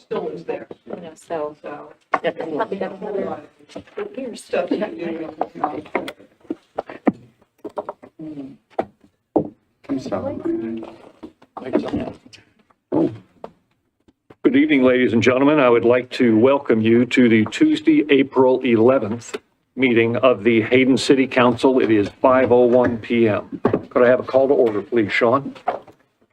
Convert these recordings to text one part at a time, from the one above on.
still is there. You know, so So, that's probably got another 8 years. stuff that you do. Good evening, ladies and gentlemen. I would like to welcome you to the Tuesday, April 11th meeting of the Hayden City Council. It is 5:01 PM. Could I have a call to order, please, Sean?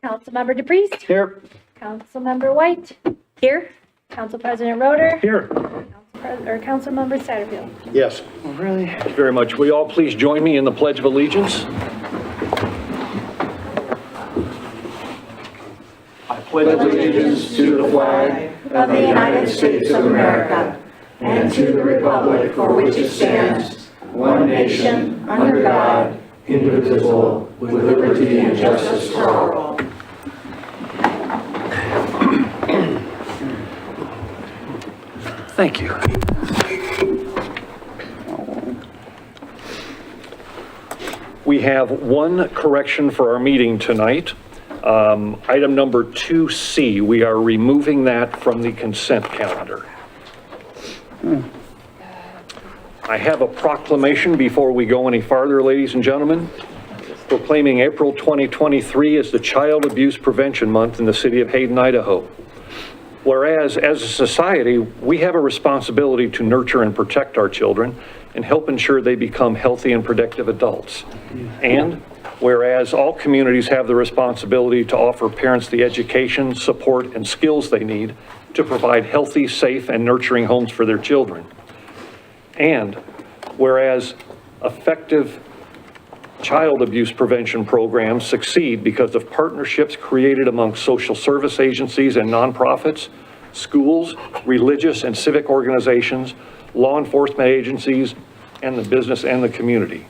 Councilmember DePriest. Here. Councilmember White. Here. Council President Roder. Here. Councilmember Satterfield. Yes. Really? Thank you very much. Will you all please join me in the Pledge of Allegiance? I pledge allegiance to the flag of the United States of America and to the republic for which it stands, one nation, under God, indivisible, with liberty and justice for all. Thank you. We have one correction for our meeting tonight. Item number 2C, we are removing that from the consent calendar. I have a proclamation before we go any farther, ladies and gentlemen, proclaiming April 2023 as the Child Abuse Prevention Month in the city of Hayden, Idaho. Whereas, as a society, we have a responsibility to nurture and protect our children and help ensure they become healthy and productive adults. And whereas all communities have the responsibility to offer parents the education, support, and skills they need to provide healthy, safe, and nurturing homes for their children. And whereas effective child abuse prevention programs succeed because of partnerships created among social service agencies and nonprofits, schools, religious and civic organizations, law enforcement agencies, and the business and the community.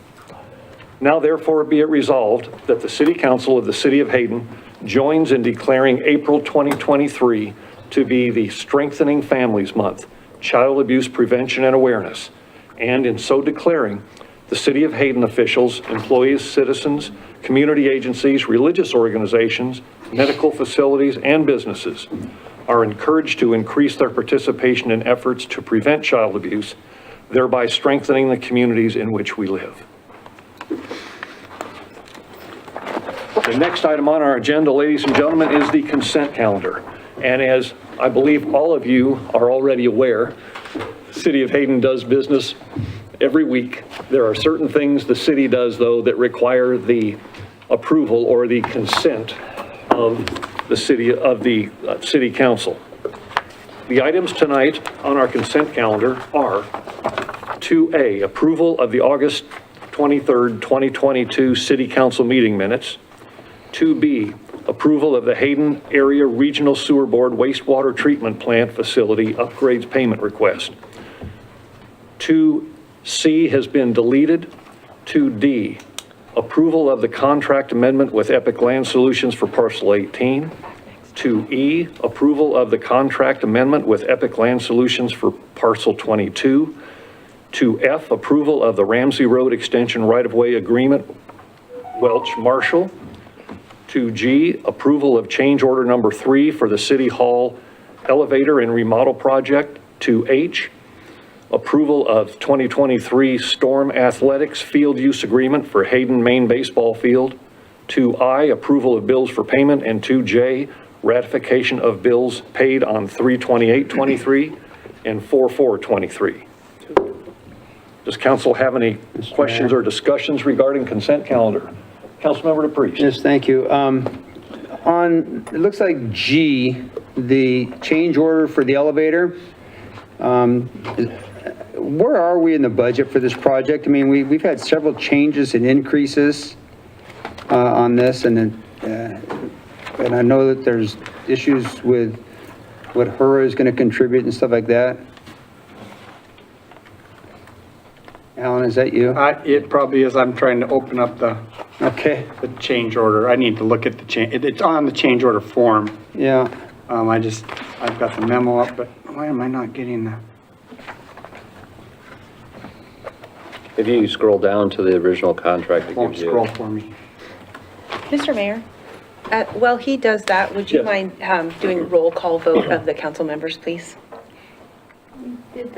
Now therefore be it resolved that the City Council of the City of Hayden joins in declaring April 2023 to be the Strengthening Families Month, Child Abuse Prevention and Awareness, and in so declaring, the City of Hayden officials, employees, citizens, community agencies, religious organizations, medical facilities, and businesses are encouraged to increase their participation in efforts to prevent child abuse, thereby strengthening the communities in which we live. The next item on our agenda, ladies and gentlemen, is the consent calendar. And as I believe all of you are already aware, the City of Hayden does business every week. There are certain things the city does, though, that require the approval or the consent of the city council. The items tonight on our consent calendar are 2A, approval of the August 23rd, 2022 City Council meeting minutes. 2B, approval of the Hayden Area Regional Sewer Board wastewater treatment plant facility upgrades payment request. 2C has been deleted. 2D, approval of the contract amendment with Epic Land Solutions for parcel 18. 2E, approval of the contract amendment with Epic Land Solutions for parcel 22. 2F, approval of the Ramsey Road Extension right-of-way agreement, Welch Marshall. 2G, approval of change order number 3 for the City Hall elevator and remodel project. 2H, approval of 2023 Storm Athletics field use agreement for Hayden Main Baseball Field. 2I, approval of bills for payment. And 2J, ratification of bills paid on 3/28/23 and 4/4/23. Does council have any questions or discussions regarding consent calendar? Councilmember DePriest. Yes, thank you. It looks like G, the change order for the elevator. Where are we in the budget for this project? I mean, we've had several changes and increases on this, and I know that there's issues with what HERA is going to contribute and stuff like that. Alan, is that you? It probably is. I'm trying to open up the change order. I need to look at the change. It's on the change order form. Yeah. I've got the memo up, but why am I not getting the? If you scroll down to the original contract, it Won't gives you. scroll for me. Mr. Mayor, While he does that, would you Yes. mind doing a roll call vote of the council members, please?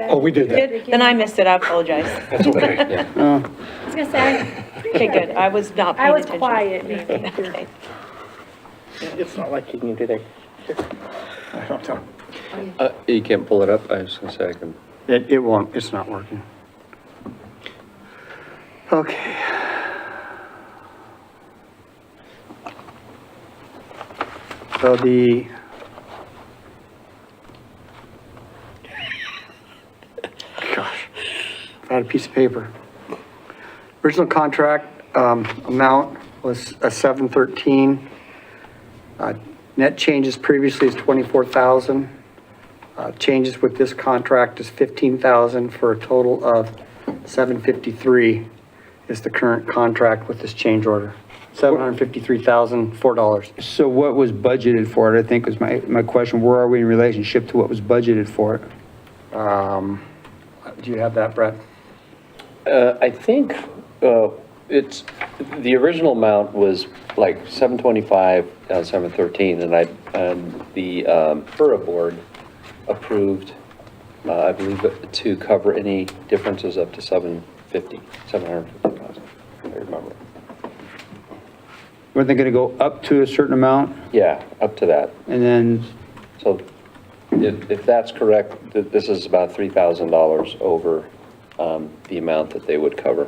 Oh, we did that. Then I missed it, I apologize. That's okay. I was gonna say, Okay, good, I was not I paying was attention. quiet, making sure. Okay. It's not like you can do that. I don't know. You can't pull it up? I was gonna say I can. It won't, it's not working. Okay. So gosh, if I had a piece of paper. Original contract, amount was a 713. Net changes previously is 24,000. Changes with this contract is 15,000 for a total of 753 is the current contract with this change order. $753,004. So what was budgeted for it, I think was my question. Where are we in relationship to what was budgeted for it? Do you have that, Brett? I think it's, the original amount was like 725, 713, and the FURA board approved, I believe, to cover any differences up to 750,000, I remember. Were they going to go up to a certain amount Yeah, up to that. and then, So if that's correct, this is about $3,000 over the amount that they would cover.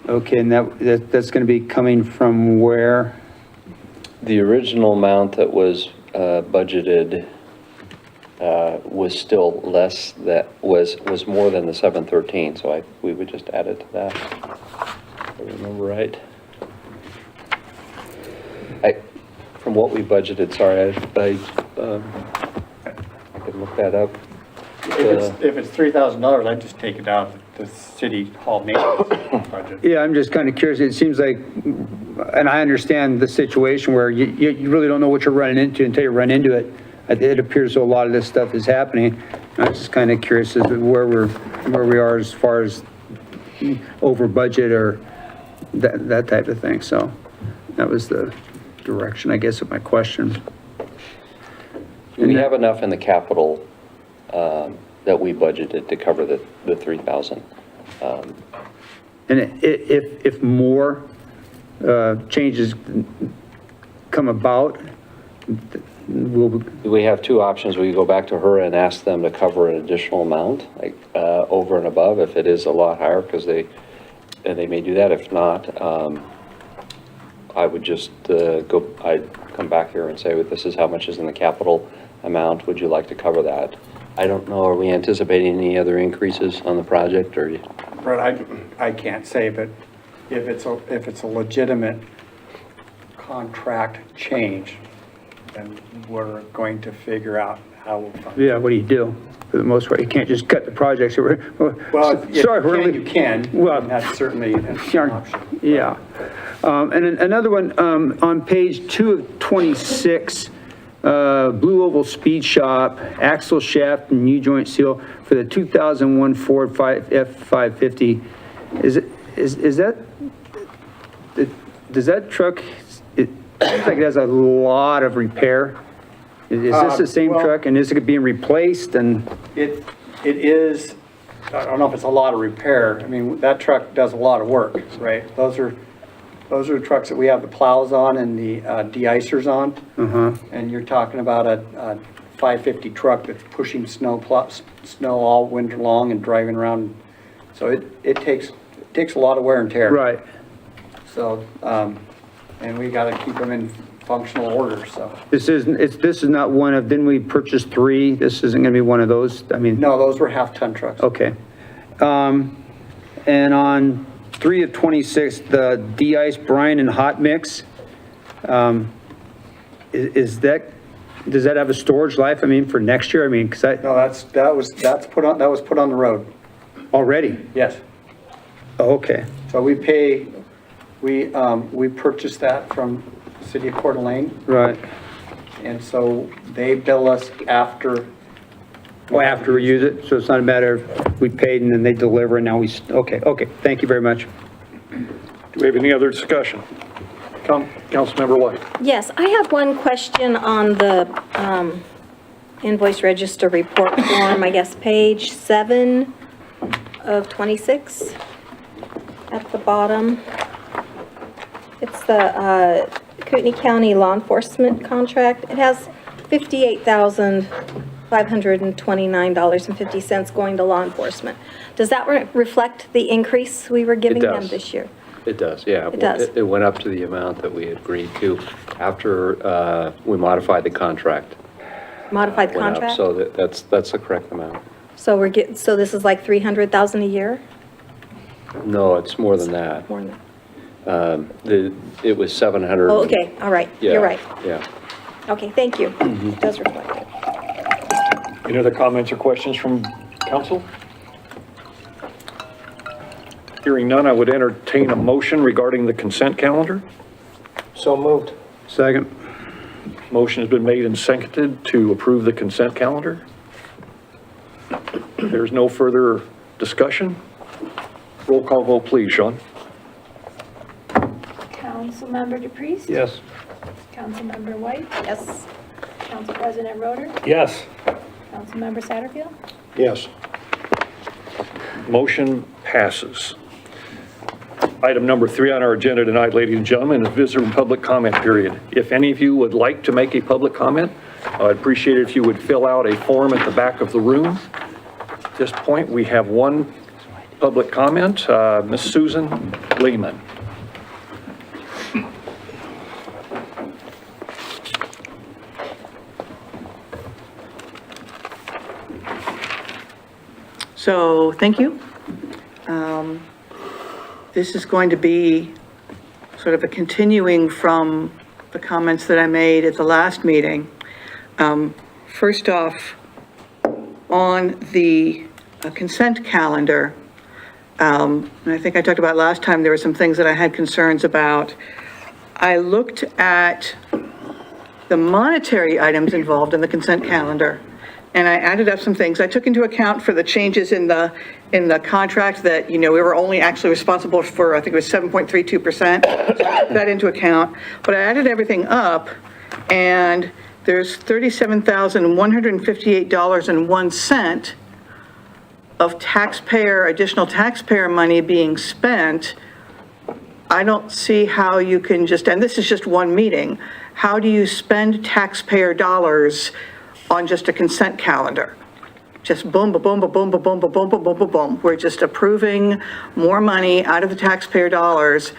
okay, and that's going to be coming from where? The original amount that was budgeted was still less, that was more than the 713, so we would just add it to that, if I remember right. From what we budgeted, sorry, I could look that up. If it's $3,000, I'd just take it out of the city hall maintenance budget. Yeah, I'm just kind of curious. It seems like, and I understand the situation where you really don't know what you're running into until you run into it. It appears a lot of this stuff is happening. I was just kind of curious as to where we are as far as over budget or that type of thing. So that was the direction, I guess, of my question. We have enough in the capital that we budgeted to cover the 3,000. And if more changes come about, We have two options. We go back to her and ask them to cover an additional amount, like over and above, if it is a lot higher, because they may do that. If not, I would just I'd come back here and say, well, this is how much is in the capital amount. Would you like to cover that? I don't know, are we anticipating any other increases on the project, or? Brett, I can't say, but if it's a legitimate contract change, then we're going to figure out how we'll fund it. yeah, what do you do? For the most part, you can't just cut the projects. Well, if Sorry, you can, Well, and that's certainly an option. yeah. And then another one, on page 2 of 26, Blue Oval Speed Shop, axle shaft and U-joint seal for the 2001 Ford F-550. Does that truck, it seems like it has a lot of repair. Is this the same well- truck, and is it being replaced, and? It is, I don't know if it's a lot of repair. I mean, that truck does a lot of work, right? Those are the trucks that we have the plows on and the de-icers on. And you're talking about a 550 truck that's pushing snow all winter long and driving around. So it takes a lot of wear and tear. Right. So, and we gotta keep them in functional order, so. This is not one of, didn't we purchase 3? This isn't gonna be one of those, I mean. No, those were half-ton trucks. Okay. And on 3 of 26, the de-ice brine and hot mix, does that have a storage life, I mean, for next year? I mean, because No, that was put on the road, already? yes. Oh, okay. So we purchased that from the city of Coeur d'Alene, Right. and so they bill us after. Well, after we use it, so it's not a matter of we paid and then they deliver and now okay, thank you very much. Do we have any other discussion? Councilmember White. Yes, I have one question on the invoice register report form, I guess, page 7 of 26 at the bottom. It's the Kootenai County Law Enforcement contract. It has $58,529.50 going to law enforcement. Does that reflect the increase we were giving them does. this year? It does, yeah. It does. It went up to the amount that we agreed to after we modified the contract. Modified Went up, contract? So that's the correct amount. So so this is like 300,000 a year? No, it's more than that. More than that? It was 700. Oh, okay, all right, Yeah, you're right. Yeah. Okay, thank you. It does reflect it. Any other comments or questions from council? Hearing none, I would entertain a motion regarding the consent calendar. So moved. Second. Motion has been made and seconded to approve the consent calendar. There's no further discussion. Roll call vote, please, Sean. Councilmember DePriest? Yes. Councilmember White? Yes. Council President Roder? Yes. Councilmember Satterfield? Yes. Motion passes. Item number 3 on our agenda tonight, ladies and gentlemen, is visitor and public comment period. If any of you would like to make a public comment, I'd appreciate it if you would fill out a form at the back of the room. At this point, we have one public comment, Ms. Susan Lehman. So, thank you. This is going to be sort of a continuing from the comments that I made at the last meeting. First off, on the consent calendar, and I think I talked about last time, there were some things that I had concerns about. I looked at the monetary items involved in the consent calendar, and I added up some things. I took into account for the changes in the contract that, we were only actually responsible for, I think it was 7.32%. So I took that into account. But I added everything up, and there's $37,158.01 of additional taxpayer money being spent. I don't see how you can and this is just one meeting, how do you spend taxpayer dollars on just a consent calendar? Just boom, boom, boom, boom, boom, boom, boom, boom, boom, boom, boom, boom. We're just approving more money out of the taxpayer dollars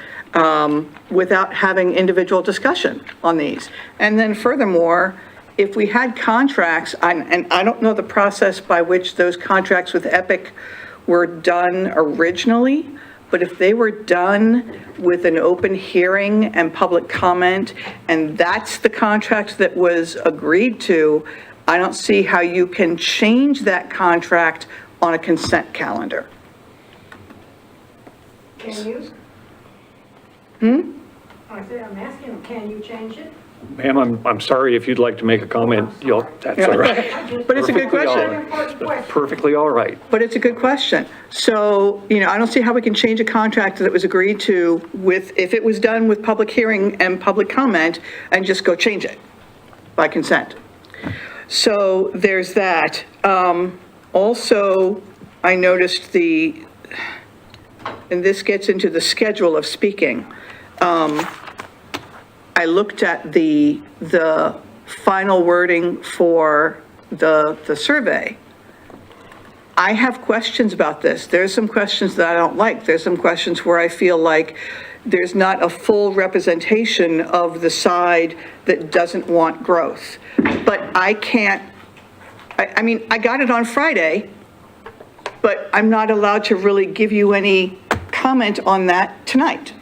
without having individual discussion on these. And then furthermore, if we had contracts, and I don't know the process by which those contracts with Epic were done originally, but if they were done with an open hearing and public comment, and that's the contract that was agreed to, I don't see how you can change that contract on a consent calendar. Can you? I'm asking, can you change it? Ma'am, I'm sorry if you'd like to make a comment, that's all right. But it's a good question. Perfectly all right. But it's a good question. So, I don't see how we can change a contract that was agreed to if it was done with public hearing and public comment, and just go change it by consent. So there's that. Also, I noticed and this gets into the schedule of speaking. I looked at the final wording for the survey. I have questions about this. There's some questions that I don't like. There's some questions where I feel like there's not a full representation of the side that doesn't want growth. But I got it on Friday, but I'm not allowed to really give you any comment on that tonight,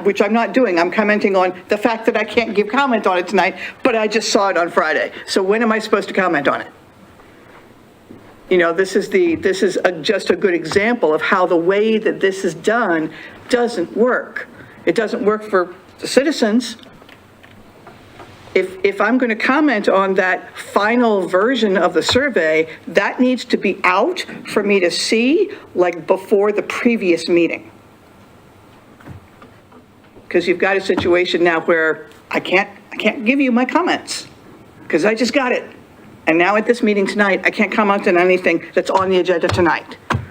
which I'm not doing. I'm commenting on the fact that I can't give comment on it tonight, but I just saw it on Friday. So when am I supposed to comment on it? This is just a good example of how the way that this is done doesn't work. It doesn't work for the citizens. If I'm going to comment on that final version of the survey, that needs to be out for me to see, like before the previous meeting. because you've got a situation now where I can't give you my comments, because I just got it. And now at this meeting tonight, I can't comment on anything that's on the agenda tonight. And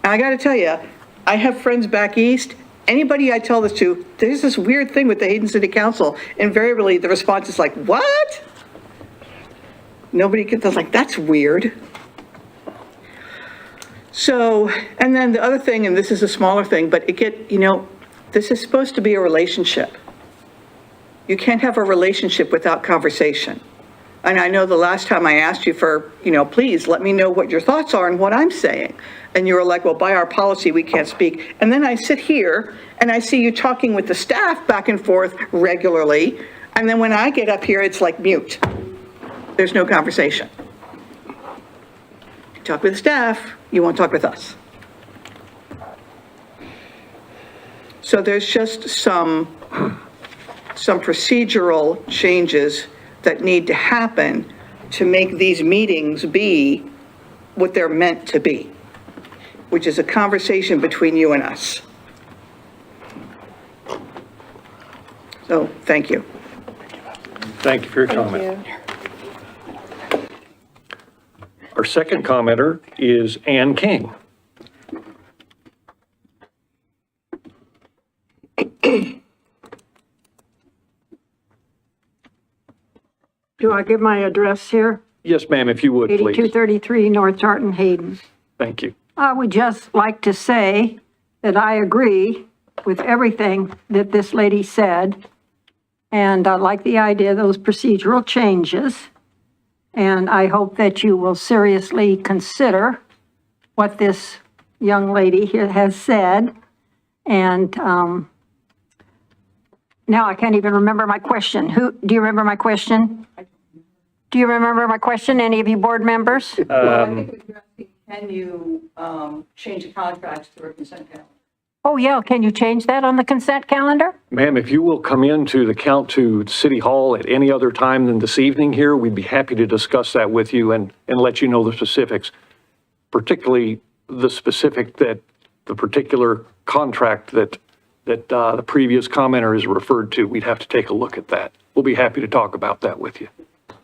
I got to tell you, I have friends back east. Anybody I tell this to, there's this weird thing with the Hayden City Council. Invariably, the response is like, what? Nobody gets, like, that's weird. So, and then the other thing, and this is a smaller thing, but this is supposed to be a relationship. You can't have a relationship without conversation. And I know the last time I asked you for, please let me know what your thoughts are and what I'm saying. And you were like, well, by our policy, we can't speak. And then I sit here and I see you talking with the staff back and forth regularly. And then when I get up here, it's like mute. There's no conversation. You talk with the staff, you won't talk with us. So there's just some procedural changes that need to happen to make these meetings be what they're meant to be, which is a conversation between you and us. So, thank you. Thank you for your comment. Our second commenter is Ann King. Do I give my address here? Yes, ma'am, if you would, please. 8233 North Tartan, Hayden. Thank you. I would just like to say that I agree with everything that this lady said. And I like the idea of those procedural changes. And I hope that you will seriously consider what this young lady here has said. And now I can't even remember my question. Do you remember my question? Do you remember my question, any of you board members? Can you change the contracts through a consent calendar? Oh, yeah, can you change that on the consent calendar? Ma'am, if you will come into to City Hall at any other time than this evening here, we'd be happy to discuss that with you and let you know the specifics, particularly the specific that the particular contract that the previous commenter has referred to. We'd have to take a look at that. We'll be happy to talk about that with you.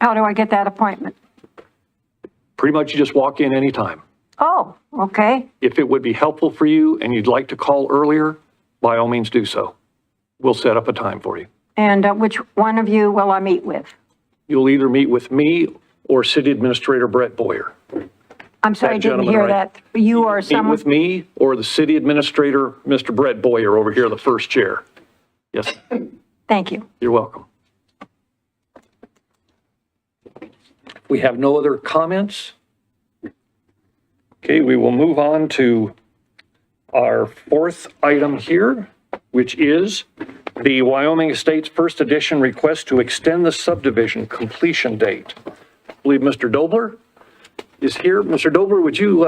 How do I get that appointment? Pretty much you just walk in anytime. Oh, okay. If it would be helpful for you and you'd like to call earlier, by all means do so. We'll set up a time for you. And which one of you will I meet with? You'll either meet with me or City Administrator Brett Boyer. I'm sorry, I That didn't gentleman hear right- that. You or Meet someone? with me or the City Administrator, Mr. Brett Boyer, over here, the first chair. Yes, Thank you. you're welcome. We have no other comments. Okay, we will move on to our fourth item here, which is the Wyoming Estates First Edition request to extend the subdivision completion date. I believe Mr. Dobler is here. Mr. Dobler, would you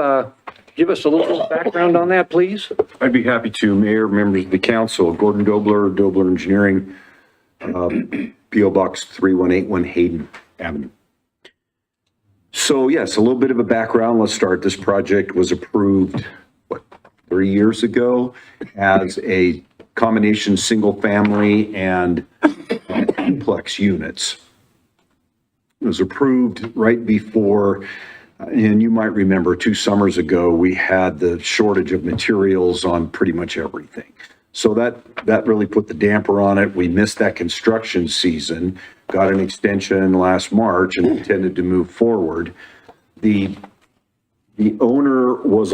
give us a little background on that, please? I'd be happy to, Mayor, members of the council. Gordon Dobler, Dobler Engineering, P.O. Box 3181 Hayden Avenue. So yes, a little bit of a background. Let's start. This project was approved, 3 years ago as a combination single family and duplex units. It was approved right before, and you might remember 2 summers ago, we had the shortage of materials on pretty much everything. So that really put the damper on it. We missed that construction season, got an extension last March and intended to move forward. The owner was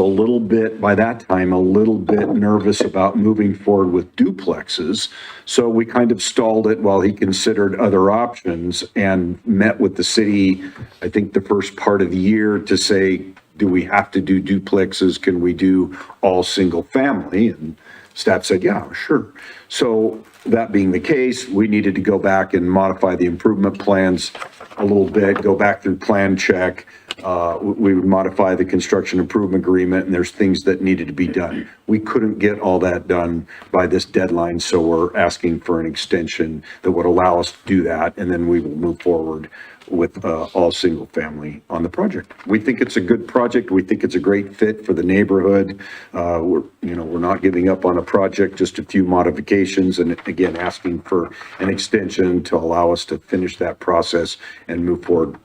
by that time, a little bit nervous about moving forward with duplexes. So we kind of stalled it while he considered other options and met with the city, I think the first part of the year, to say, do we have to do duplexes? Can we do all single family? And staff said, yeah, sure. So that being the case, we needed to go back and modify the improvement plans a little bit, go back through plan check. We would modify the construction improvement agreement, and there's things that needed to be done. We couldn't get all that done by this deadline, so we're asking for an extension that would allow us to do that, and then we will move forward with all single family on the project. We think it's a good project. We think it's a great fit for the neighborhood. We're not giving up on a project, just a few modifications, and again, asking for an extension to allow us to finish that process and move forward,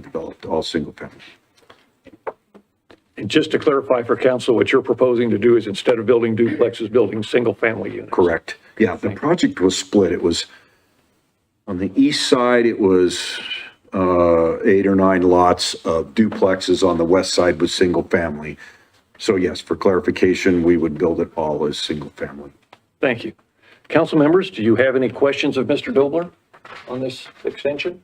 develop all single family. And just to clarify for council, what you're proposing to do is instead of building duplexes, building single-family units. Correct. Yeah, the project was split. It was, on the east side, it was 8 or 9 lots of duplexes. On the west side was single family. So yes, for clarification, we would build it all as single family. Thank you. Council members, do you have any questions of Mr. Dobler on this extension?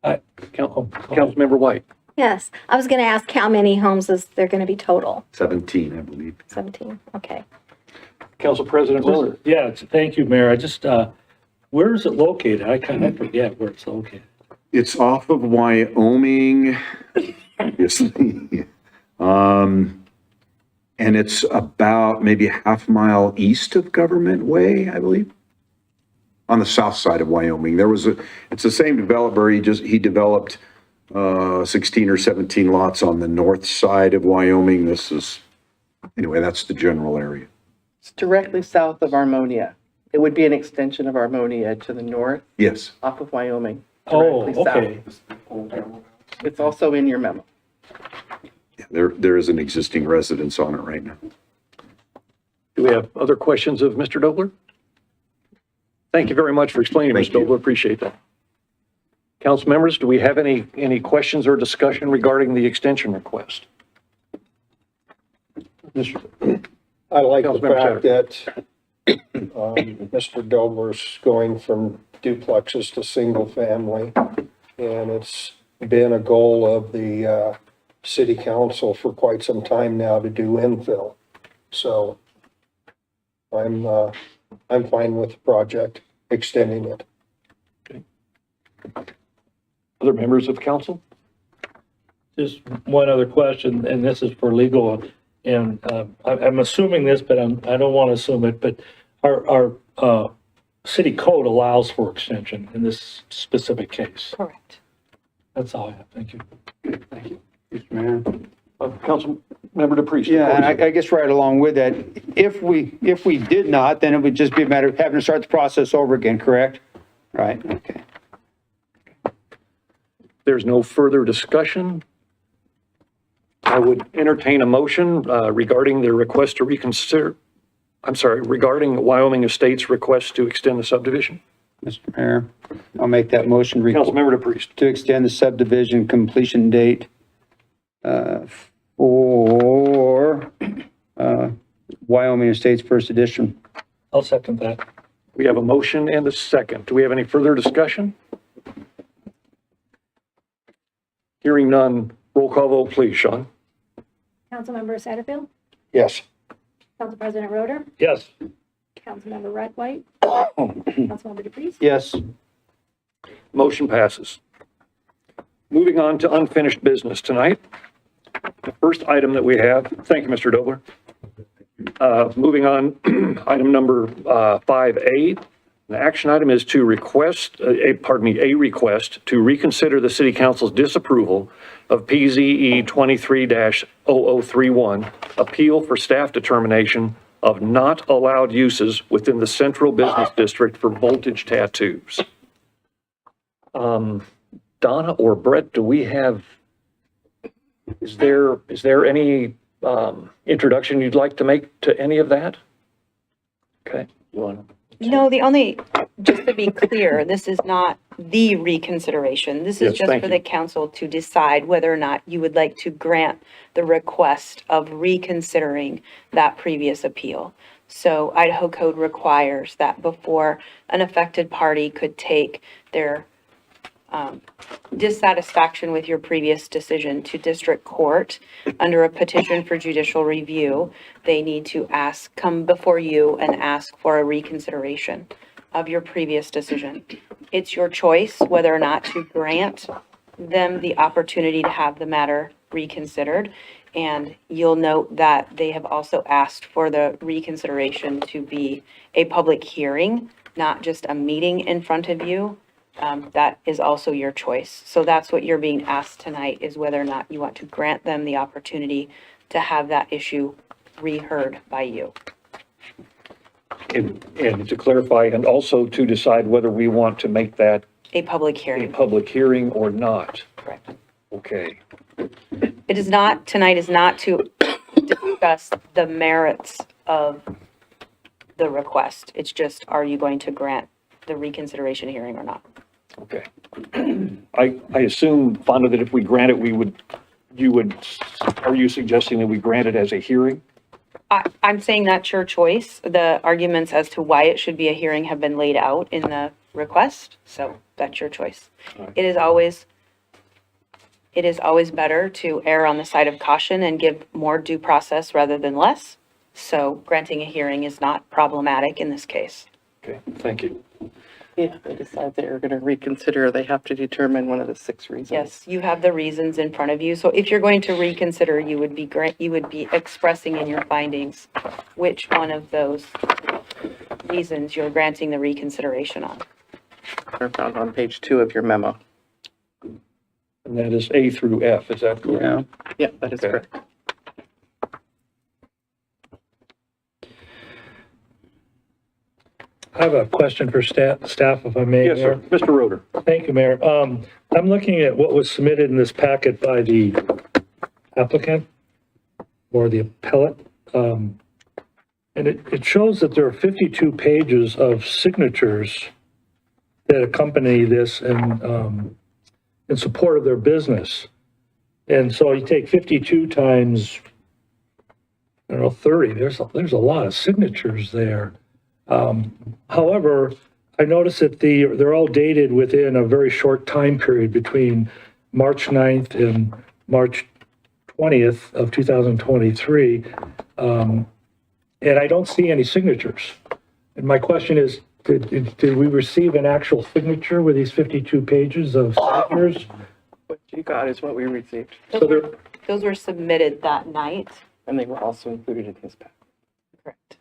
Councilmember White. Yes, I was going to ask how many homes is there going to be total? 17, I believe. 17, okay. Council President Roder. Yeah, thank you, Mayor. I just, where is it located? I kind of forget where it's located. It's off of Wyoming, obviously. And it's about maybe a half mile east of Government Way, I believe. On the south side of Wyoming. It's the same developer. He developed 16 or 17 lots on the north side of Wyoming. Anyway, that's the general area. It's directly south of Armonia. It would be an extension of Armonia to the north, Yes. off of Wyoming. Oh, directly south. okay. It's also in your memo. Yeah, there is an existing residence on it right now. Do we have other questions of Mr. Dobler? Thank you very much for explaining, Mr. Thank you. Dobler. Appreciate that. Council members, do we have any questions or discussion regarding the extension request? I like the Councilmember fact that Mr. Dobler's going from duplexes to single family, and it's been a goal of the city council for quite some time now to do infill. So I'm fine with the project, extending it. Other members of council? Just one other question, and this is for legal, and I'm assuming this, but I don't want to assume it, but our city code allows for extension in this specific case. Correct. That's all I have. Thank you. Thank you. Mr. Mayor. Council member DePriest. Yeah, and I guess right along with that, if we did not, then it would just be a matter of having to start the process over again, correct? Right, okay. There's no further discussion. I would entertain a motion regarding the request to reconsider, regarding Wyoming Estates' request to extend the subdivision. Mr. Mayor, I'll make that motion Councilmember DePriest. to extend the subdivision completion date for Wyoming Estates First Edition. I'll second that. We have a motion and a second. Do we have any further discussion? Hearing none, roll call vote, please, Sean. Councilmember Satterfield? Yes. Council President Roder? Yes. Councilmember White? Councilmember DePriest? Yes. Motion passes. Moving on to unfinished business tonight. The first item that we have, thank you, Mr. Dobler. Moving on, item number 5A. The action item is to request, a request to reconsider the City Council's disapproval of PZE 23-0031, appeal for staff determination of not allowed uses within the Central Business District for voltage tattoos. Donna or Brett, do we have, is there any introduction you'd like to make to any of that? Okay, you want to? No, just to be clear, this is not the reconsideration. This is Yes, just thank for you. the council to decide whether or not you would like to grant the request of reconsidering that previous appeal. So Idaho code requires that before an affected party could take their dissatisfaction with your previous decision to district court under a petition for judicial review, they need to come before you and ask for a reconsideration of your previous decision. It's your choice whether or not to grant them the opportunity to have the matter reconsidered. And you'll note that they have also asked for the reconsideration to be a public hearing, not just a meeting in front of you. that is also your choice. So that's what you're being asked tonight, is whether or not you want to grant them the opportunity to have that issue reheard by you. And to clarify, and also to decide whether we want to make that A public a hearing. public hearing or not. Correct. Okay. It is not, tonight is not to discuss the merits of the request. It's just, are you going to grant the reconsideration hearing or not? Okay. I assume, Fonda, that if we grant it, are you suggesting that we grant it as a hearing? I'm saying that's your choice. The arguments as to why it should be a hearing have been laid out in the request, so that's your choice. It is always better to err on the side of caution and give more due process rather than less. So granting a hearing is not problematic in this case. Okay, thank you. If they decide they're going to reconsider, they have to determine one of the 6 reasons. Yes, you have the reasons in front of you. So if you're going to reconsider, you would be expressing in your findings which one of those reasons you're granting the reconsideration on. They're found on page 2 of your memo. And that is A through F, is that correct? Yeah. Yeah, that is Okay. correct. I have a question for staff, if I may. Yes, sir. Mayor. Mr. Roder. Thank you, Mayor. I'm looking at what was submitted in this packet by the applicant or the appellate. And it shows that there are 52 pages of signatures that accompany this and in support of their business. And so you take 52 times, I don't know, 30, there's a lot of signatures there. However, I noticed that they're all dated within a very short time period between March 9th and March 20th of 2023. And I don't see any signatures. And my question is, did we receive an actual signature with these 52 pages of signatures? What you got is what we received, Those were submitted that night. and they were also included in his packet. Correct.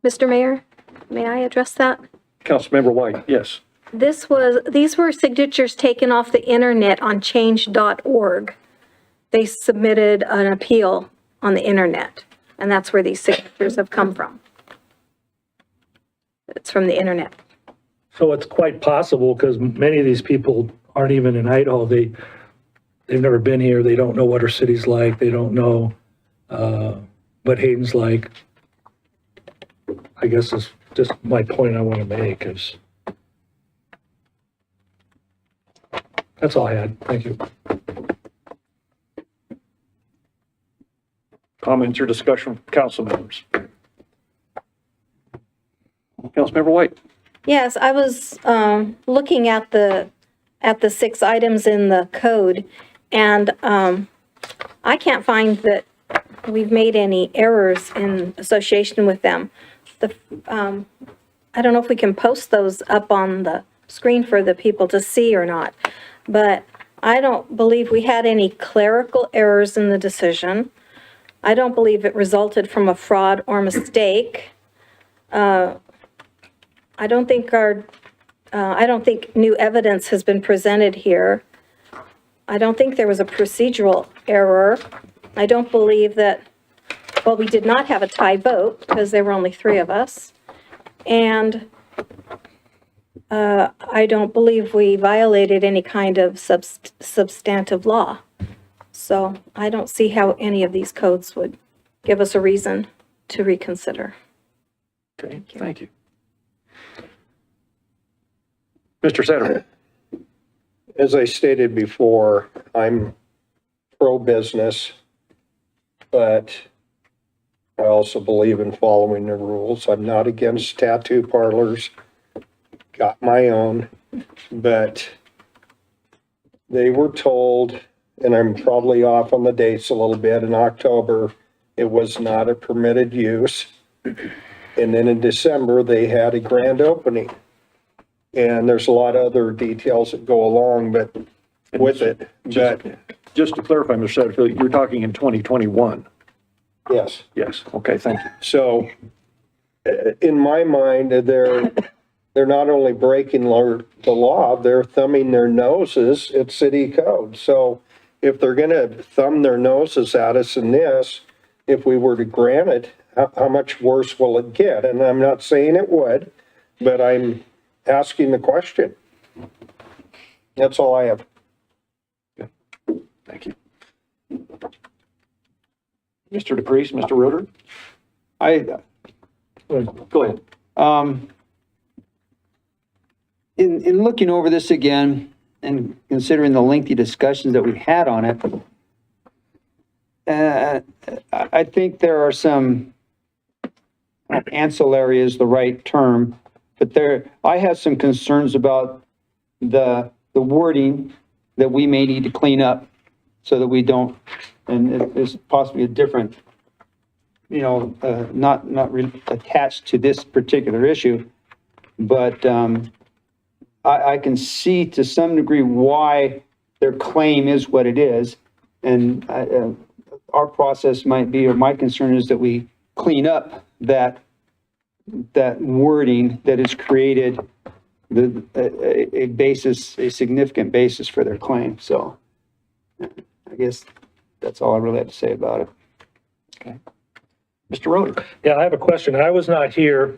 Mr. Mayor, may I address that? Councilmember White, yes. These were signatures taken off the internet on change.org. They submitted an appeal on the internet, and that's where these signatures have come from. It's from the internet. So it's quite possible, because many of these people aren't even in Idaho. They've never been here. They don't know what our city's like. They don't know what Hayden's like. I guess is just my point I want to make is, that's all I had. Thank you. Comments or discussion from council members? Councilmember White. Yes, I was looking at the 6 items in the code, and I can't find that we've made any errors in association with them. I don't know if we can post those up on the screen for the people to see or not, but I don't believe we had any clerical errors in the decision. I don't believe it resulted from a fraud or mistake. I don't think new evidence has been presented here. I don't think there was a procedural error. I don't believe that, well, we did not have a tie vote because there were only 3 of us. And I don't believe we violated any kind of substantive law. So I don't see how any of these codes would give us a reason to reconsider. Okay, thank you. Mr. Satterfield. As I stated before, I'm pro-business, but I also believe in following the rules. I'm not against tattoo parlors. Got my own, but they were told, and I'm probably off on the dates a little bit, in October, it was not a permitted use. And then in December, they had a grand opening. And there's a lot of other details that go along, but with it, but Just to clarify, Mr. Satterfield, you're talking in 2021. yes. Yes, okay, thank you. So in my mind, they're they're not only breaking the law, they're thumbing their noses at city code. So if they're gonna thumb their noses at us in this, if we were to grant it, how much worse will it get? And I'm not saying it would, but I'm asking the question. That's all I have. Thank you. Mr. DePriest, Mr. Roder? Go ahead. In looking over this again and considering the lengthy discussions that we had on it, I think there are some, ancillary is the right term, but I have some concerns about the wording that we may need to clean up so that we don't, and it's possibly a different, not attached to this particular issue, but I can see to some degree why their claim is what it is. And our process might be, or my concern is that we clean up that wording that has created a significant basis for their claim. So I guess that's all I really have to say about it. Okay. Mr. Roder? Yeah, I have a question. I was not here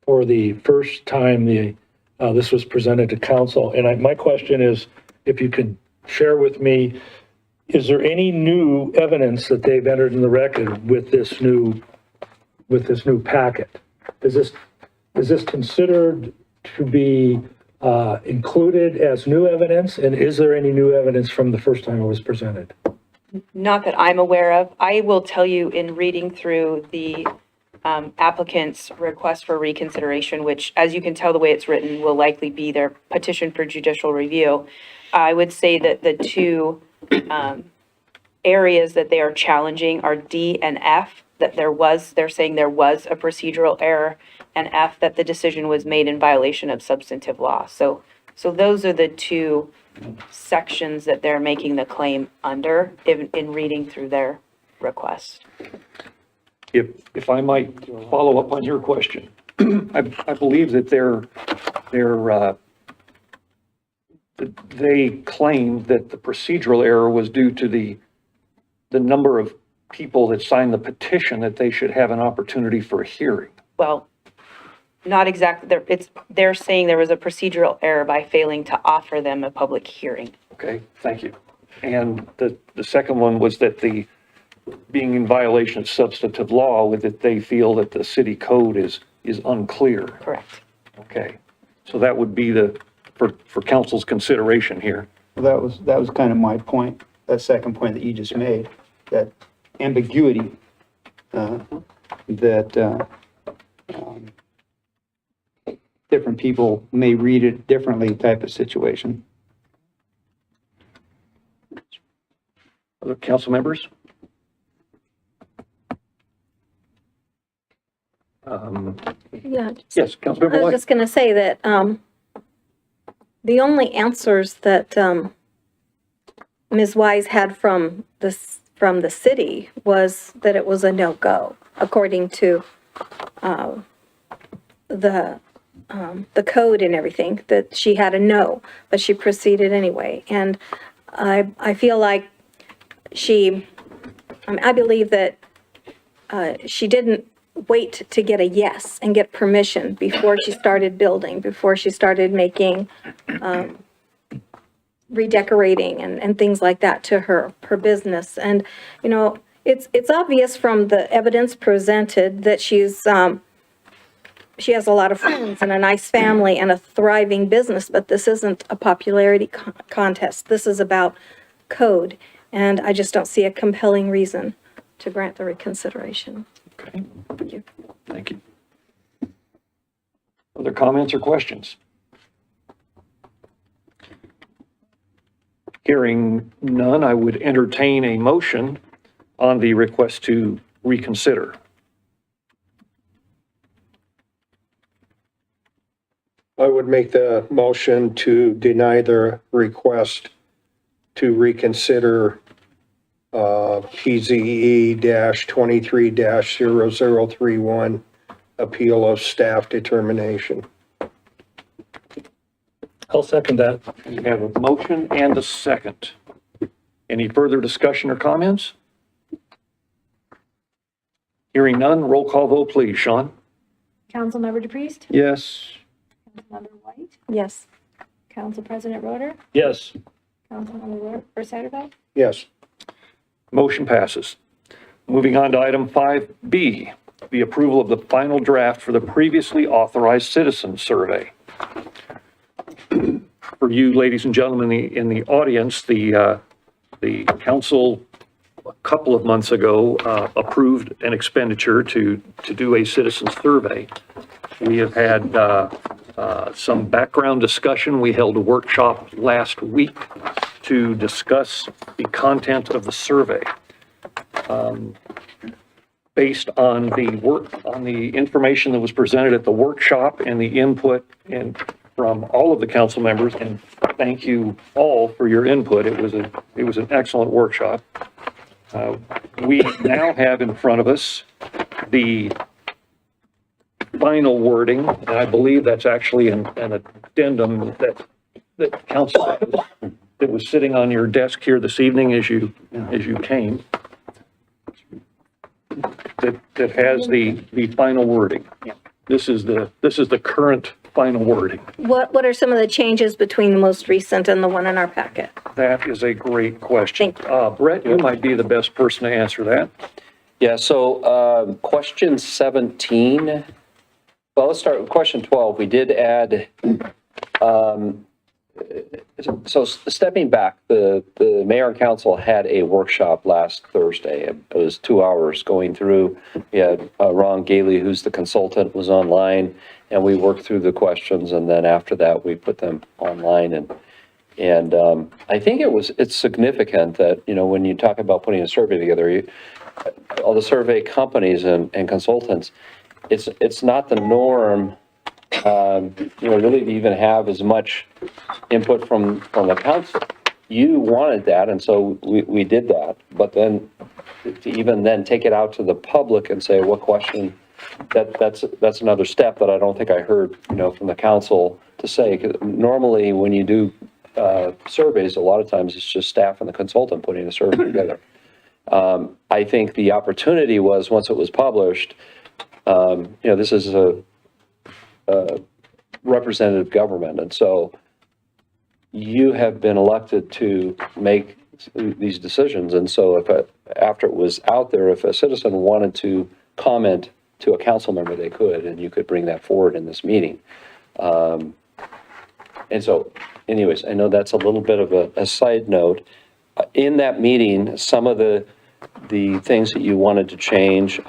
for the first time this was presented to council, and my question is, if you could share with me, is there any new evidence that they've entered in the record with this new packet? Is this considered to be included as new evidence, and is there any new evidence from the first time it was presented? Not that I'm aware of. I will tell you in reading through the applicant's request for reconsideration, which, as you can tell, the way it's written will likely be their petition for judicial review. I would say that the two areas that they are challenging are D and F, that they're saying there was a procedural error, and F, that the decision was made in violation of substantive law. So those are the two sections that they're making the claim under in reading through their request. If I might follow up on your question, I believe that they claimed that the procedural error was due to the number of people that signed the petition, that they should have an opportunity for a hearing. Well, not exactly. They're saying there was a procedural error by failing to offer them a public hearing. Okay, thank you. And the second one was that being in violation of substantive law, with that they feel that the city code is unclear. Correct. Okay, so that would be for council's consideration here. Well, that was kind of my point, that second point that you just made, that ambiguity, that different people may read it differently type of situation. Other council members? Yeah. Yes, Councilmember I was White. just going to say that the only answers that Ms. Wise had from the city was that it was a no-go, according to the code and everything, that she had a no, but she proceeded anyway. And I feel like I believe that she didn't wait to get a yes and get permission before she started building, before she started making, redecorating and things like that to her business. And, it's obvious from the evidence presented that she has a lot of friends and a nice family and a thriving business, but this isn't a popularity contest. This is about code, and I just don't see a compelling reason to grant the reconsideration. Okay, Thank you. thank you. Other comments or questions? Hearing none, I would entertain a motion on the request to reconsider. I would make the motion to deny the request to reconsider PZE-23-0031, appeal of staff determination. I'll second that. We have a motion and a second. Any further discussion or comments? Hearing none, roll call vote, please. Sean? Councilmember DePriest, Yes. Councilmember White, Yes. Council President Roder, Yes. Councilmember Satterfield, Yes. Motion passes. Moving on to item 5B, the approval of the final draft for the previously authorized citizen survey. For you, ladies and gentlemen in the audience, the council a couple of months ago approved an expenditure to do a citizen survey. We have had some background discussion. We held a workshop last week to discuss the content of the survey. Based on the information that was presented at the workshop and the input from all of the council members, and thank you all for your input. It was an excellent workshop. We now have in front of us the final wording, and I believe that's actually an addendum that council, that was sitting on your desk here this evening as you came, that has the final wording. This is the current final wording. What are some of the changes between the most recent and the one in our packet? That is a great question. Thank you. Brett, you might be the best person to answer that. Yeah, so question 17, well, let's start with question 12. We did add, so stepping back, the mayor and council had a workshop last Thursday. It was 2 hours going through. We had Ron Gailey, who's the consultant, was online, and we worked through the questions, and then after that, we put them online. And I think it's significant that, when you talk about putting a survey together, all the survey companies and consultants, it's not the norm, really to even have as much input from the council. You wanted that, and so we did that. But then to even then take it out to the public and say what question, that's another step that I don't think I heard, from the council to say. 'Cause normally when you do surveys, a lot of times it's just staff and the consultant putting a survey together. I think the opportunity was, once it was published, this is a representative government, and so you have been elected to make these decisions. And so after it was out there, if a citizen wanted to comment to a council member, they could, and you could bring that forward in this meeting. And so anyways, I know that's a little bit of a side note. In that meeting, some of the things that you wanted to change,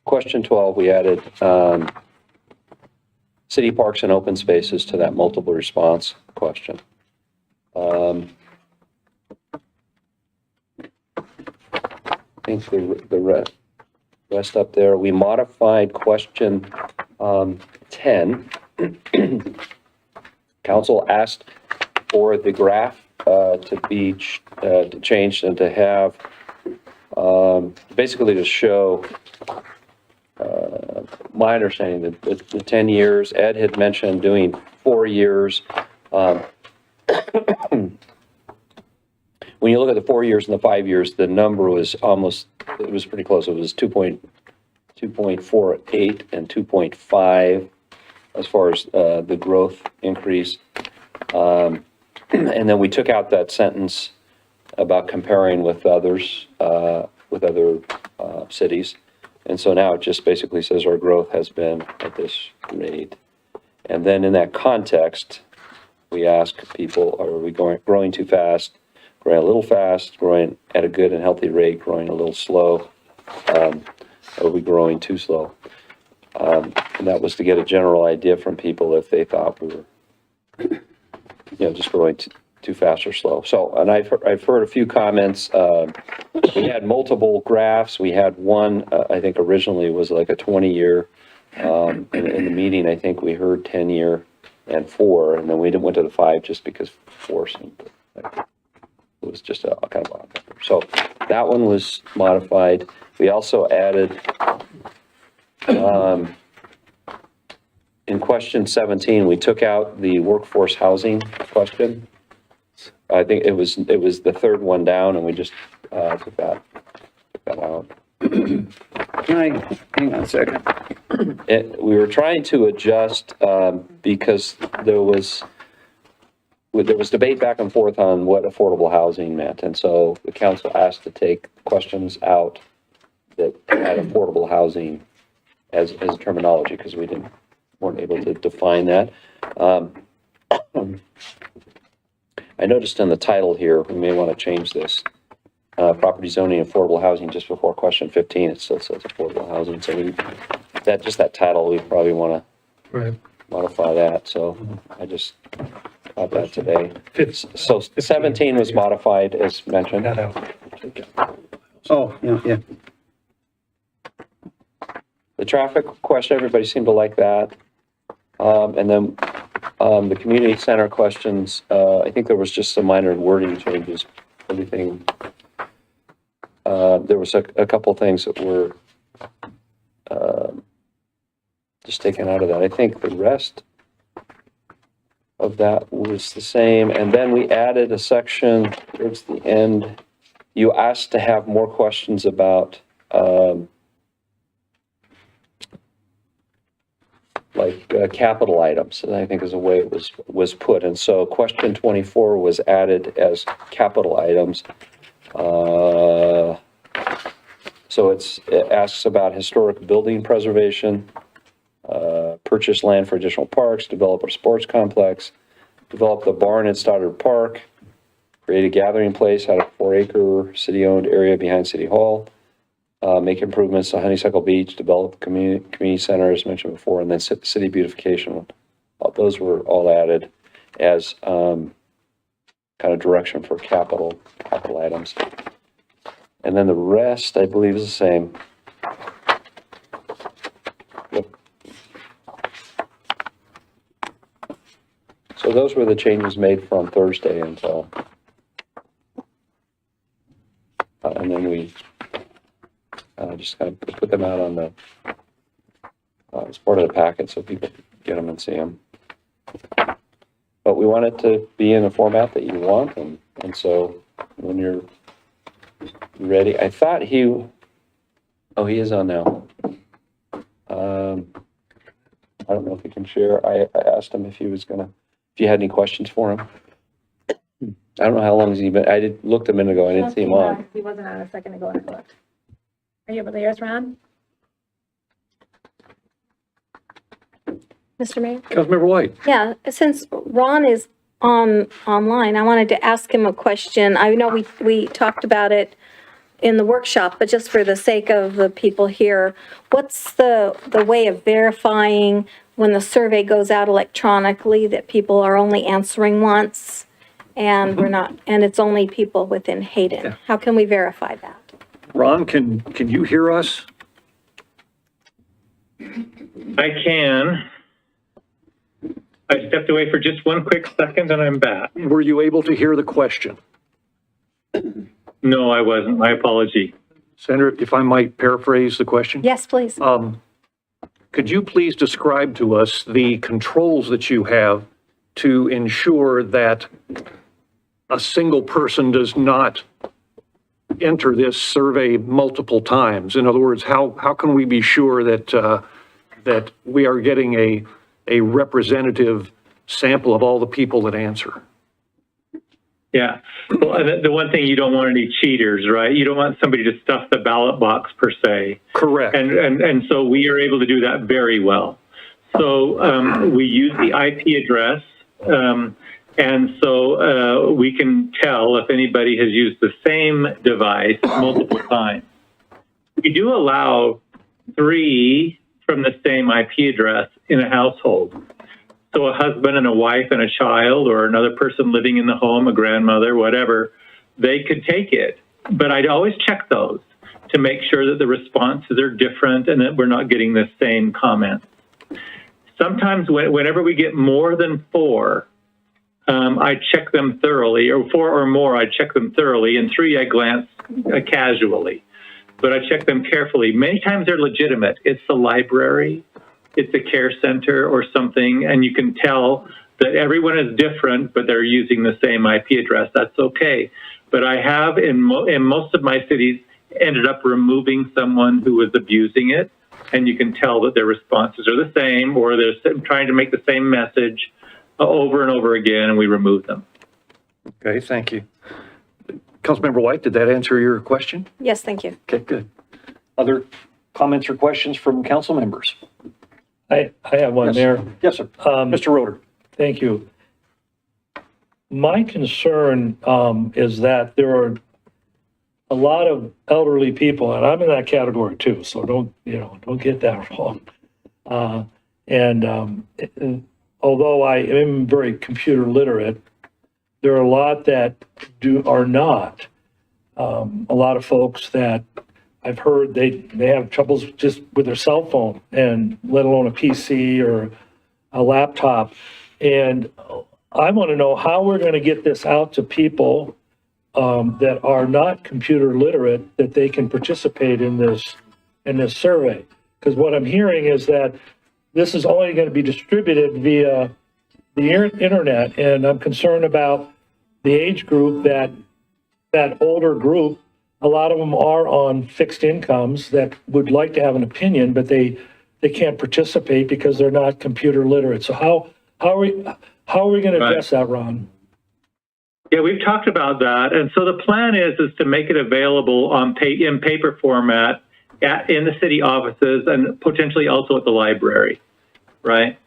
question 12, we added city parks and open spaces to that multiple response question. I think the rest up there, we modified question 10. Council asked for the graph to be changed and to have basically to show my understanding that the 10 years, Ed had mentioned doing 4 years. When you look at the 4 years and the 5 years, the number was it was pretty close. It was 2.48 and 2.5 as far as the growth increase. And then we took out that sentence about comparing with others, with other cities. And so now it just basically says our growth has been at this rate. And then in that context, we ask people, are we growing too fast, growing a little fast, growing at a good and healthy rate, growing a little slow? Are we growing too slow? And that was to get a general idea from people if they thought we were, just growing too fast or slow. So, and I've heard a few comments. We had multiple graphs. We had one, I think originally was like a 20-year. In the meeting, I think we heard 10-year and 4, and then we went to the 5 just because 4 seemed like it was just a kind of odd number. So that one was modified. We also added in question 17, we took out the workforce housing question. I think it was the third one down, and we just took that out. Can I, hang on a second. We were trying to adjust because there was debate back and forth on what affordable housing meant, and so the council asked to take questions out that had affordable housing as a terminology, because we weren't able to define that. I noticed in the title here, we may want to change this. Property zoning and affordable housing, just before question 15, it still says affordable housing. So that title, we probably want to modify that. So I just got that today. So 17 was modified as mentioned. Oh, yeah. The traffic question, everybody seemed to like that. And then the community center questions, I think there was just some minor wording changes. Everything. There was a couple things that were just taken out of that. I think the rest of that was the same. And then we added a section towards the end. You asked to have more questions about capital items, and I think is the way it was put. And so question 24 was added as capital items. So it asks about historic building preservation, purchase land for additional parks, develop a sports complex, develop the barn at Stoddard Park, create a gathering place out of 4-acre city-owned area behind City Hall, make improvements to Honeysuckle Beach, develop community center as mentioned before, and then city beautification. Those were all added as kind of direction for capital items. And then the rest, I believe, is the same. Yep. So those were the changes made from Thursday until, and then we just kind of put them out on the, as part of the packet so people can get them and see them. But we want it to be in the format that you want, and so when you're ready, I thought he is on now. I don't know if he can share. I asked him if he you had any questions for him. I don't know how long has he been, looked a minute ago, I didn't see him on. He wasn't on a second ago, and I looked. Are you able to hear us, Ron? Mr. Mayor? Councilmember White. Yeah, since Ron is online, I wanted to ask him a question. I know we talked about it in the workshop, but just for the sake of the people here, what's the way of verifying when the survey goes out electronically that people are only answering once and and it's only people within Hayden? Yeah. How can we verify that? Ron, can you hear us? I can. I stepped away for just one quick second and I'm back. Were you able to hear the question? No, I wasn't. My apology. Senator, if I might paraphrase the question? Yes, please. Could you please describe to us the controls that you have to ensure that a single person does not enter this survey multiple times? In other words, how can we be sure that that we are getting a representative sample of all the people that answer? Yeah. Well, the one thing, you don't want any cheaters, right? You don't want somebody to stuff the ballot box per se. Correct. And so we are able to do that very well. So we use the IP address. And so we can tell if anybody has used the same device multiple times. We do allow 3 from the same IP address in a household. So a husband and a wife and a child, or another person living in the home, a grandmother, whatever, they could take it. But I'd always check those to make sure that the responses are different and that we're not getting the same comments. Sometimes whenever we get more than 4, I check them thoroughly, or 4 or more, I check them thoroughly, and 3 I glance casually. But I check them carefully. Many times they're legitimate. It's the library, it's a care center or something, and you can tell that everyone is different, but they're using the same IP address. That's okay. But I have in most of my cities ended up removing someone who was abusing it, and you can tell that their responses are the same, or they're trying to make the same message over and over again, and we remove them. Okay, thank you. Councilmember White, did that answer your question? Yes, thank you. Okay, good. Other comments or questions from council members? I have one Yes. there. Yes, sir. Mr. Roeder. Thank you. My concern is that there are a lot of elderly people, and I'm in that category too, so don't get that wrong. And although I am very computer literate, there are a lot that are not. A lot of folks that I've heard they have troubles just with their cell phone, and let alone a PC or a laptop. And I want to know how we're going to get this out to people that are not computer literate, that they can participate in this survey. Because what I'm hearing is that this is only going to be distributed via the internet, and I'm concerned about the age group, that older group. A lot of them are on fixed incomes that would like to have an opinion, but they can't participate because they're not computer literate. So how are we going to address that, Ron? Yeah, we've talked about that, and so the plan is to make it available in paper format in the city offices and potentially also at the library, right?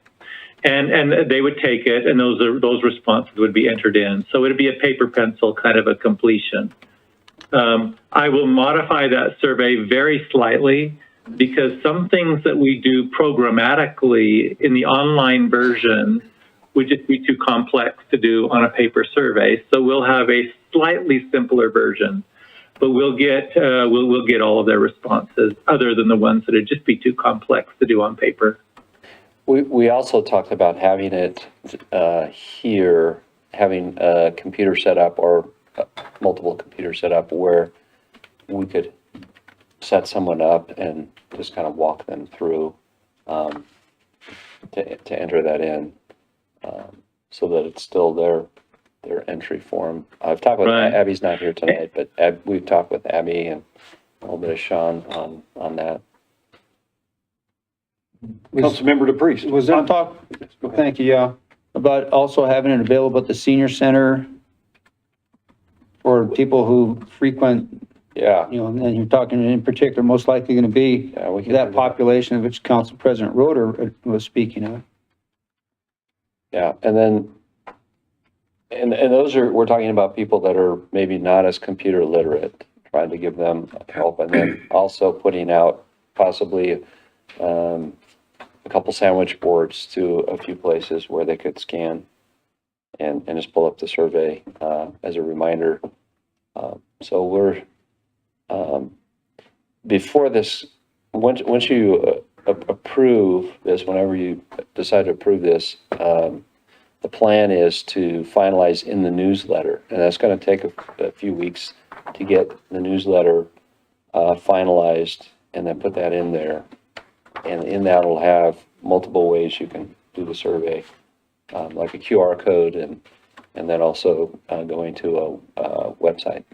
And they would take it, and those responses would be entered in. So it'd be a paper pencil kind of a completion. I will modify that survey very slightly, because some things that we do programmatically in the online version would just be too complex to do on a paper survey. So we'll have a slightly simpler version, but we'll get all of their responses, other than the ones that would just be too complex to do on paper. We also talked about having it here, having a computer set up, or multiple computers set up, where we could set someone up and just kind of walk them through to enter that in, so that it's still their entry form. I've talked with Abby's not here tonight, but we've talked with Abby and a little bit of Sean on that. Councilmember DePriest. Was there talk, thank you, yeah, about also having it available at the senior center for people who frequent, Yeah. and you're talking in particular, most likely going to be We can that do population of which Council President Roeder was speaking of. Yeah, and then, and those we're talking about people that are maybe not as computer literate, trying to give them help, and then also putting out possibly a couple sandwich boards to a few places where they could scan and just pull up the survey as a reminder. So we're, before this, once you approve this, whenever you decide to approve this, the plan is to finalize in the newsletter, and that's going to take a few weeks to get the newsletter finalized, and then put that in there. And in that will have multiple ways you can do the survey, like a QR code, and then also going to a website.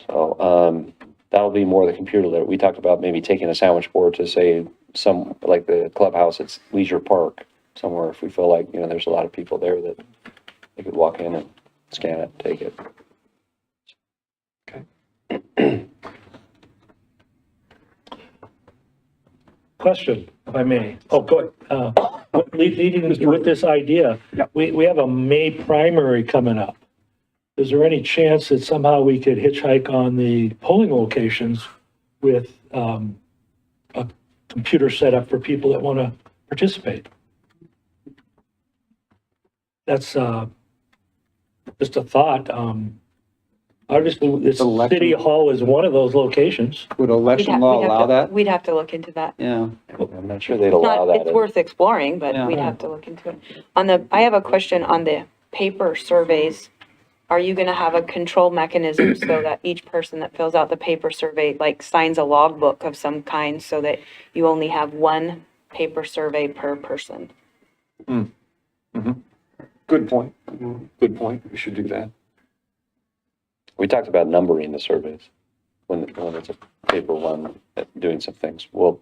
So that'll be more the computer literate. We talked about maybe taking a sandwich board to, say, some, like the clubhouse at Leisure Park, somewhere, if we feel like, there's a lot of people there, that they could walk in and scan it, take it. Okay. Question, if I may. Oh, go ahead. Leading with this idea, we have a May primary coming up. Is there any chance that somehow we could hitchhike on the polling locations with a computer set up for people that want to participate? That's just a thought. Obviously, City Hall is one of those locations. Would election law allow that? We'd have to look into that. Yeah. I'm not sure they'd allow that. It's worth exploring, but Yeah. we'd have to look into it. I have a question on the paper surveys. are you gonna have a control mechanism so that each person that fills out the paper survey, like, signs a logbook of some kind so that you only have one paper survey per person? Good point. Good point. We should do that. We talked about numbering the surveys when it's a paper one, doing some things. We'll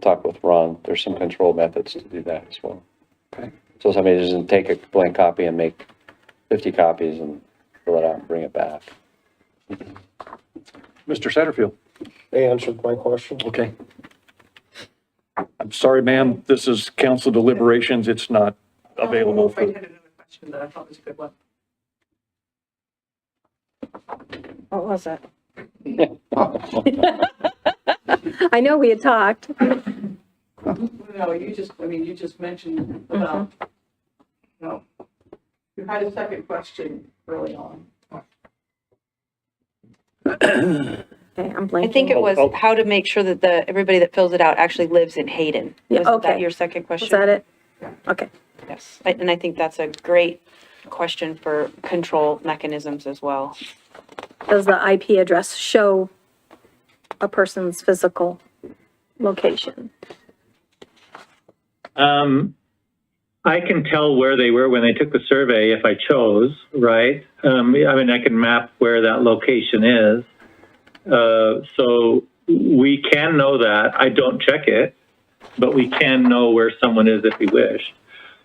talk with Ron. There's some control methods to do that as well. Okay. So somebody doesn't take a blank copy and make 50 copies and fill it out and bring it back. Mr. Satterfield? They answered my question. Okay. I'm sorry, ma'am, this is council deliberations. It's not available. I had another question that I thought was a good one. What was it? I know we had talked. No, you just mentioned about, no, you had a second question early on. Okay, I'm blanking. I think it was how to make sure that everybody that fills it out actually lives in Hayden. Yeah, Was that okay. your second question? Was that it? Okay. Yes, and I think that's a great question for control mechanisms as well. Does the IP address show a person's physical location? I can tell where they were when they took the survey if I chose, right? I mean, I can map where that location is. So we can know that. I don't check it, but we can know where someone is if we wish.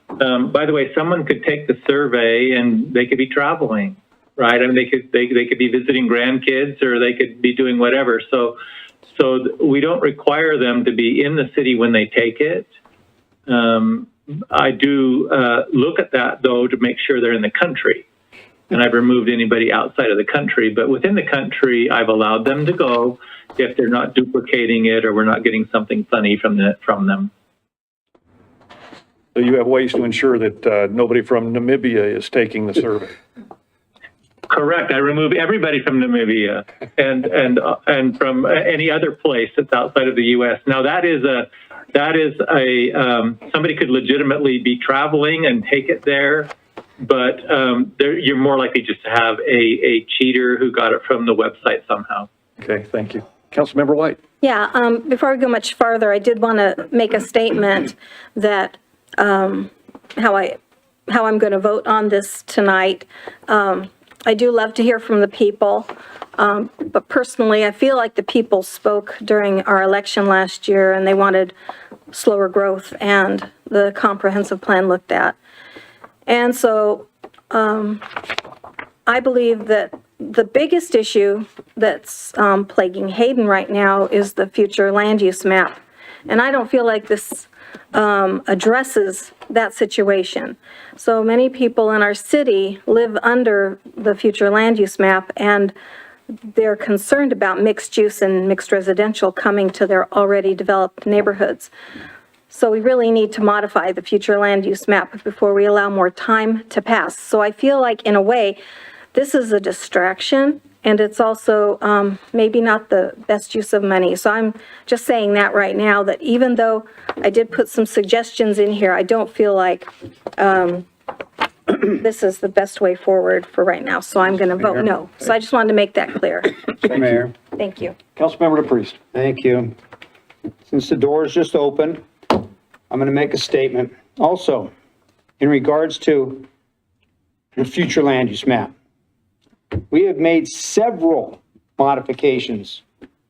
By the way, someone could take the survey and they could be traveling, right? I mean, they could be visiting grandkids or they could be doing whatever. So we don't require them to be in the city when they take it. I do look at that, though, to make sure they're in the country. And I've removed anybody outside of the country. But within the country, I've allowed them to go if they're not duplicating it or we're not getting something funny from them. So you have ways to ensure that nobody from Namibia is taking the survey. Correct. I remove everybody from Namibia and from any other place that's outside of the U.S. Now that is somebody could legitimately be traveling and take it there, but you're more likely just to have a cheater who got it from the website somehow. Okay, thank you. Councilmember White? Yeah, before we go much farther, I did want to make a statement that how I'm going to vote on this tonight. I do love to hear from the people, but personally, I feel like the people spoke during our election last year and they wanted slower growth and the comprehensive plan looked at. And so I believe that the biggest issue that's plaguing Hayden right now is the future land use map. And I don't feel like this addresses that situation. So many people in our city live under the future land use map and they're concerned about mixed use and mixed residential coming to their already developed neighborhoods. So we really need to modify the future land use map before we allow more time to pass. So I feel like in a way, this is a distraction and it's also maybe not the best use of money. So I'm just saying that right now, that even though I did put some suggestions in here, I don't feel like this is the best way forward for right now. So I'm going to vote no. So I just wanted to make that clear. Mayor. Thank you. Councilmember DePriest? Thank you. Since the door is just open, I'm going to make a statement. Also, in regards to the future land use map, we have made several modifications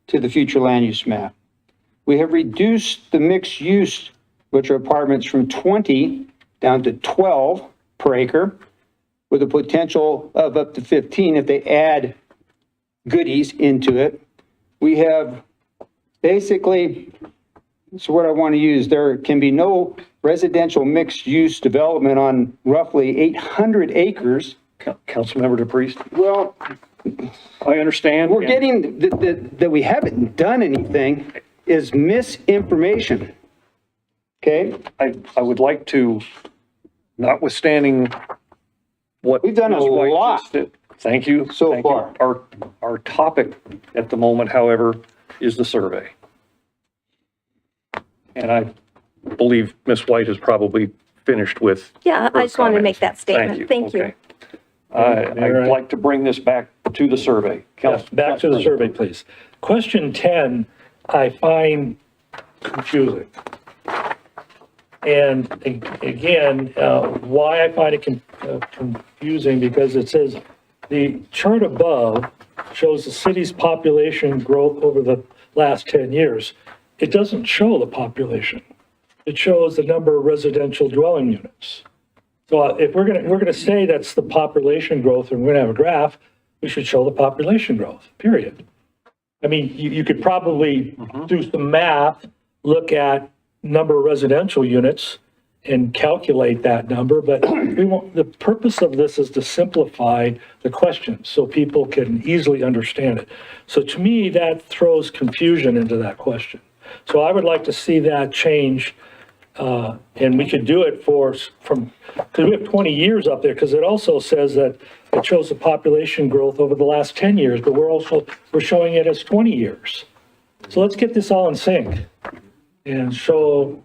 to the future land use map. We have reduced the mixed use, which are apartments, from 20 down to 12 per acre, with a potential of up to 15 if they add goodies into it. We have basically, so what I want to use, there can be no residential mixed use development on roughly 800 acres. Councilmember DePriest? Well, I understand. we're getting, that we haven't done anything is misinformation. Okay? I would like to, notwithstanding what. We've done a Ms. White lot. just did. Thank you. So Thank you. far. Our topic at the moment, however, is the survey. And I believe Ms. White is probably finished with. Yeah, I her just wanted to make comments. that statement. Thank you. Okay. I'd like to bring this back to the survey. Yes, back to the survey, please. Question 10, I find confusing. And again, why I find it confusing, because it says, the chart above shows the city's population growth over the last 10 years. It doesn't show the population. It shows the number of residential dwelling units. So if we're gonna say that's the population growth and we're gonna have a graph, we should show the population growth, period. I mean, you could probably do some math, look at number of residential units and calculate that number, but the purpose of this is to simplify the question so people can easily understand it. So to me, that throws confusion into that question. So I would like to see that change, and we could do it because we have 20 years up there, because it also says that it shows the population growth over the last 10 years, but we're showing it as 20 years. So let's get this all in sync and show.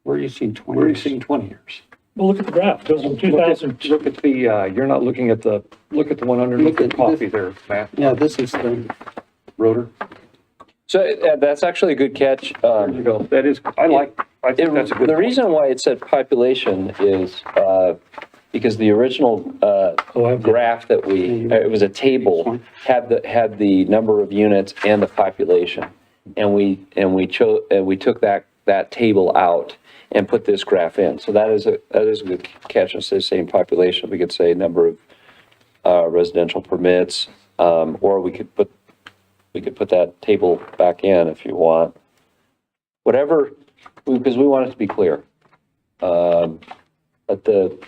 Where are you seeing 20? Where are you seeing 20 years? Well, look at the graph, it goes from 2000. Look at the, you're not looking at look at the one underneath the coffee there, Matt. Yeah, this is the, Rotor. So that's actually a good catch. There you go. That is, I think that's a good. The reason why it said population is because the original graph that it was a table, had the number of units and the population. And we took that table out and put this graph in. So that is a good catch. Instead of saying population, we could say number of residential permits, or we could put that table back in if you want. Whatever, because we want it to be clear. But the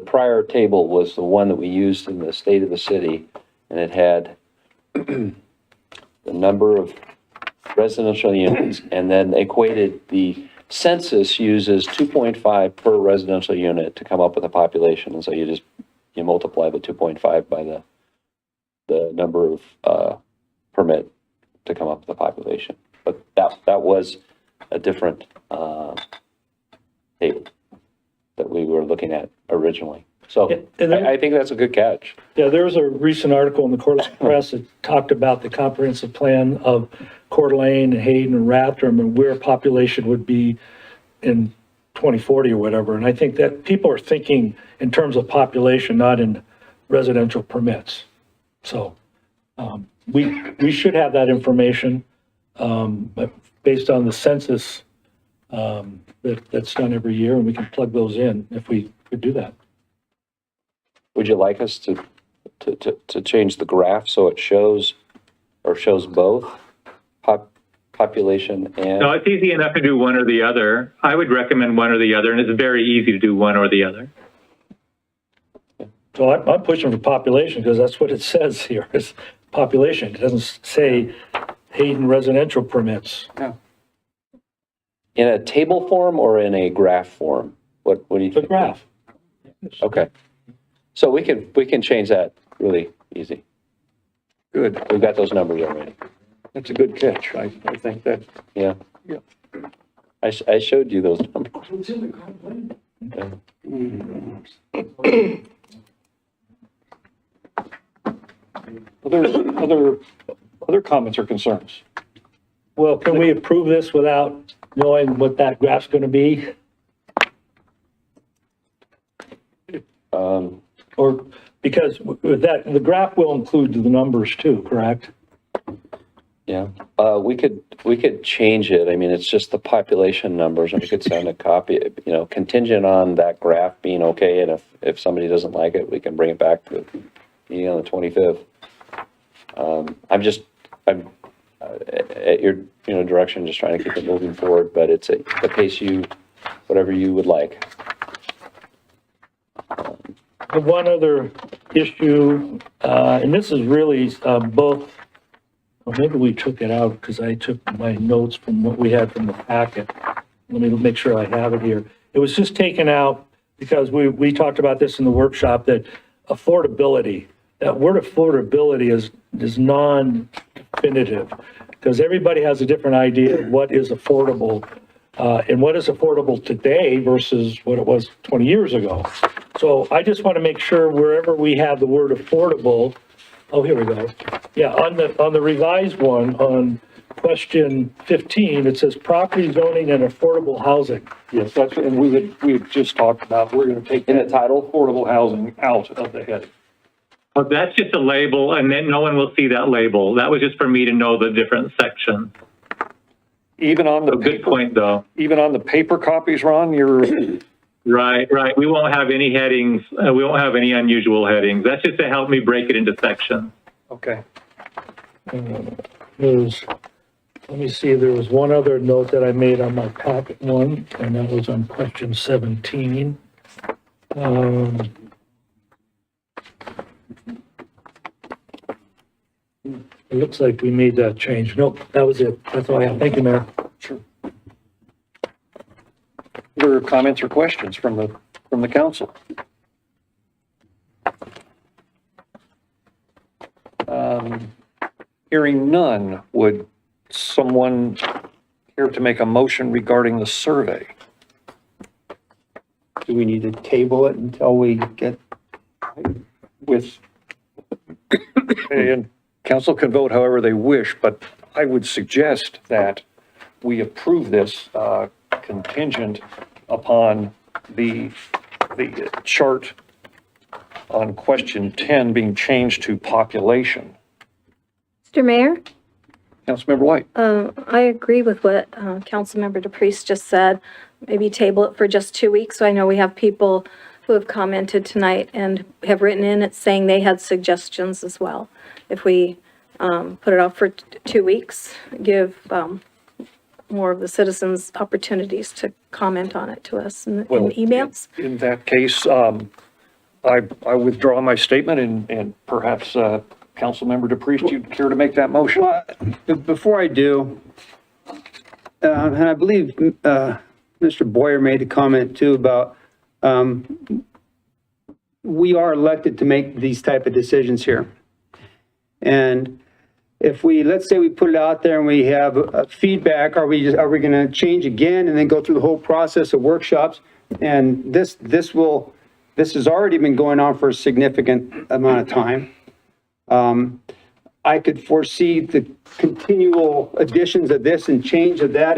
prior table was the one that we used in the state of the city, and it had the number of residential units, and then equated the census uses 2.5 per residential unit to come up with a population. And so you multiply the 2.5 by the number of permit to come up with the population. But that was a different table that we were looking at originally. So I think that's a good catch. Yeah, there was a recent article in the Coeur d'Alene Press that talked about the comprehensive plan of Coeur d'Alene, Hayden, and Rathdrum, and where population would be in 2040 or whatever. And I think that people are thinking in terms of population, not in residential permits. So we should have that information based on the census that's done every year, and we can plug those in if we could do that. Would you like us to change the graph so it shows both population and? No, it's easy enough to do one or the other. I would recommend one or the other, and it's very easy to do one or the other. So I'm pushing for population because that's what it says here is population. It doesn't say Hayden residential permits. Yeah. In a table form or in a graph form? What do you think? The graph. Okay. So we can change that really easy. Good. We've got those numbers already. That's a good catch. I think that. Yeah. Yeah. I showed you those numbers. Yeah. Other comments or concerns? Well, can we approve this without knowing what that graph's going to be? Or because with that, the graph will include the numbers too, correct? Yeah, we could change it. I mean, it's just the population numbers, and we could send a copy, contingent on that graph being okay. And if somebody doesn't like it, we can bring it back to the meeting on the 25th. I'm at your, direction, just trying to keep it moving forward, but it's the pace whatever you would like. The one other issue, and this is really both, or maybe we took it out because I took my notes from what we had from the packet. Let me make sure I have it here. It was just taken out because we talked about this in the workshop, that affordability, that word affordability is non-definitive because everybody has a different idea of what is affordable and what is affordable today versus what it was 20 years ago. So I just want to make sure wherever we have the word affordable, oh, here we go. Yeah, on the revised one, on question 15, it says property zoning and affordable housing. Yes, that's, and we had just talked about, we're going to take In the that title? affordable housing out of the heading. Well, that's just a label, and then no one will see that label. That was just for me to know the different sections. Even on the So good point, though. even on the paper copies, Ron, you're, Right. We won't have any headings. We won't have any unusual headings. That's just to help me break it into sections. okay. Let me see, there was one other note that I made on my packet one, and that was on question 17. It looks like we made that change. Nope, that was it. That's all I have. Thank you, Mayor. Sure. Other comments or questions from the council? Hearing none, would someone care to make a motion regarding the survey? Do we need to table it until we get, With, and council can vote however they wish, but I would suggest that we approve this contingent upon the chart on question 10 being changed to population. Mr. Mayor? Councilmember White? I agree with what Councilmember DePriest just said. Maybe table it for just 2 weeks. So I know we have people who have commented tonight and have written in it saying they had suggestions as well. If we put it off for 2 weeks, give more of the citizens opportunities to comment on it to us in emails. In that case, I withdraw my statement and perhaps Councilmember DePriest, you'd care to make that motion? well, before I do, and I believe Mr. Boyer made a comment too about, we are elected to make these type of decisions here. And if we, let's say we put it out there and we have feedback, are we going to change again and then go through the whole process of workshops? And this has already been going on for a significant amount of time. I could foresee the continual additions of this and change of that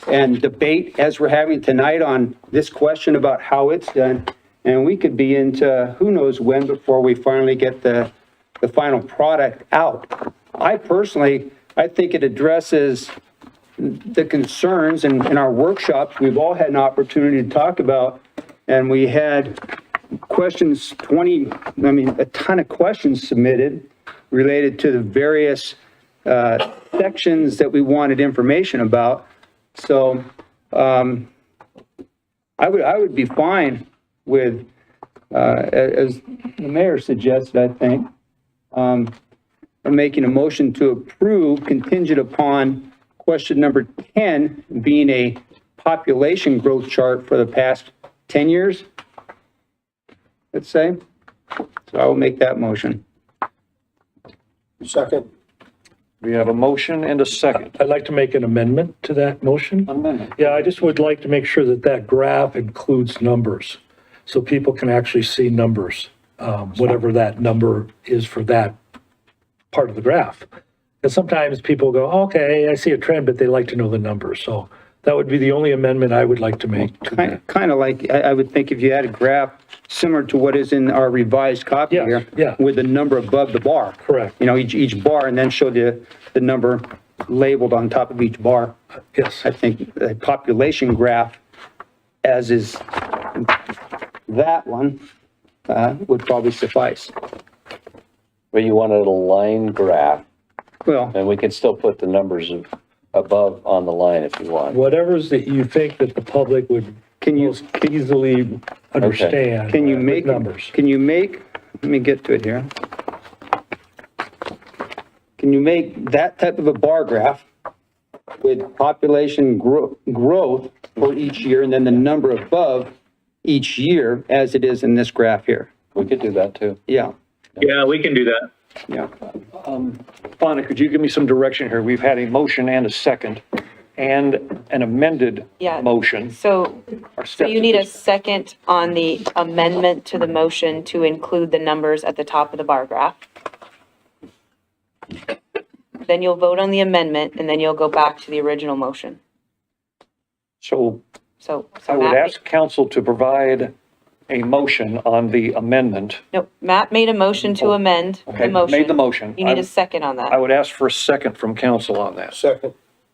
and debate as we're having tonight on this question about how it's done. And we could be into who knows when before we finally get the final product out. I think it addresses the concerns in our workshops. We've all had an opportunity to talk about, and we had questions, a ton of questions submitted related to the various sections that we wanted information about. So I would be fine with, as the mayor suggested, I think, making a motion to approve contingent upon question number 10 being a population growth chart for the past 10 years, let's say. So I will make that motion. Second. We have a motion and a second. I'd like to make an amendment to that motion. Amendment. Yeah, I just would like to make sure that that graph includes numbers, so people can actually see numbers, whatever that number is for that part of the graph. And sometimes people go, okay, I see a trend, but they like to know the numbers. So that would be the only amendment I would like to make. Kind of like, I would think if you had a graph similar to what is in our revised copy Yeah, here. yeah. With the number above the bar. Correct. You know, each bar, and then show the number labeled on top of each bar. Yes. I think a population graph, as is that one, would probably suffice. But you wanted a line graph, Well, and we can still put the numbers above on the line if you want. Whatever's that you think that the public would can you, most easily understand. can you with make, numbers. let me get to it here. Can you make that type of a bar graph with population growth for each year and then the number above each year as it is in this graph here? We could do that too. Yeah, Yeah, we can do that. yeah. Fauna, could you give me some direction here? We've had a motion and a second, and an amended Yeah. motion. So, are so steps you at need a this- second on the amendment to the motion to include the numbers at the top of the bar graph. Then you'll vote on the amendment, and then you'll go back to the original motion. So So I would Matt, ask council to provide a motion on the amendment. no, Matt made a motion to amend Okay, the motion. made the motion. You need I- a second on I that. would ask for a second from council on that. Second.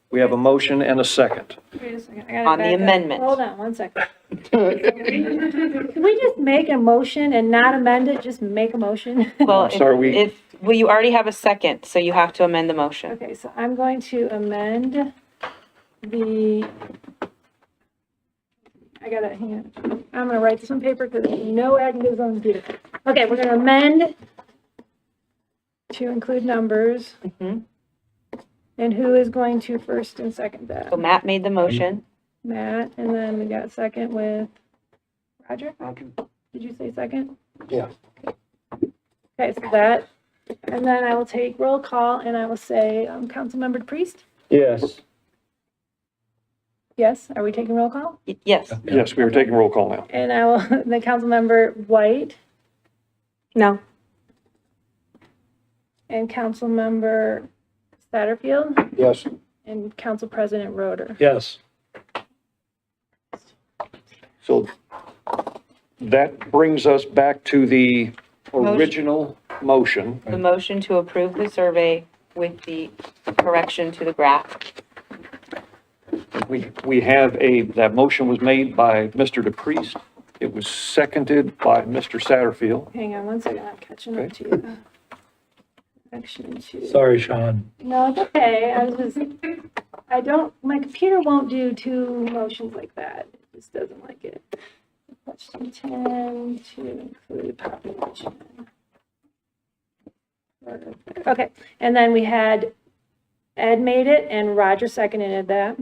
We have a motion and a second. Wait a second, I gotta On the back up. amendment. Hold on, one second. Can we just make a motion and not amend it, just make a motion? Well, sorry, well, you already have a second, so you have to amend the motion. Okay, so I'm going to amend the, I gotta, hang on. I'm gonna write this on paper because no I can do this on the computer. Okay, we're gonna amend to include numbers. Mhm. And who is going to first and second that? So Matt made the motion. Matt, and then we got second with Roger? Did you say second? Yeah. Okay, so that, and then I will take roll call and I will say, Councilmember Priest? Yes. Yes, are we taking roll call? Yes. Yes, we are taking roll call now. And I will, the Councilmember White No. and Councilmember Satterfield Yes. and Council President Roder. Yes. So that brings us back to the original motion. The motion to approve the survey with the correction to the graph. We have that motion was made by Mr. DePriest. It was seconded by Mr. Satterfield. Hang on one second, I'm catching up to you. Correction to. Sorry, Sean. No, it's okay. I don't, my computer won't do two motions like that. It just doesn't like it. Question 10 to include population. Okay, and then we had Ed made it and Roger seconded that.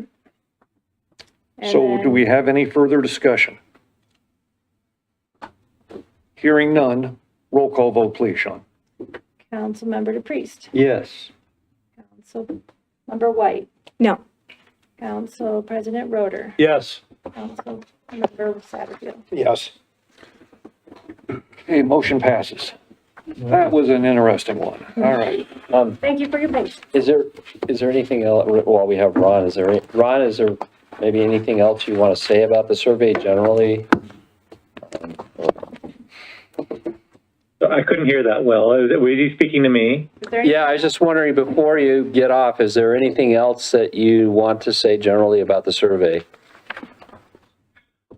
And So do then- we have any further discussion? Hearing none, roll call vote, please, Sean. Councilmember DePriest, Yes. Councilmember White, No. Council President Roder, Yes. Councilmember Satterfield. Yes. Okay, motion passes. That was an interesting one. All right. Thank you for your patience. Is there anything else, while we have Ron, is there maybe anything else you want to say about the survey generally? I couldn't hear that well. Were you speaking to me? Is there any- Yeah, I was just wondering, before you get off, is there anything else that you want to say generally about the survey?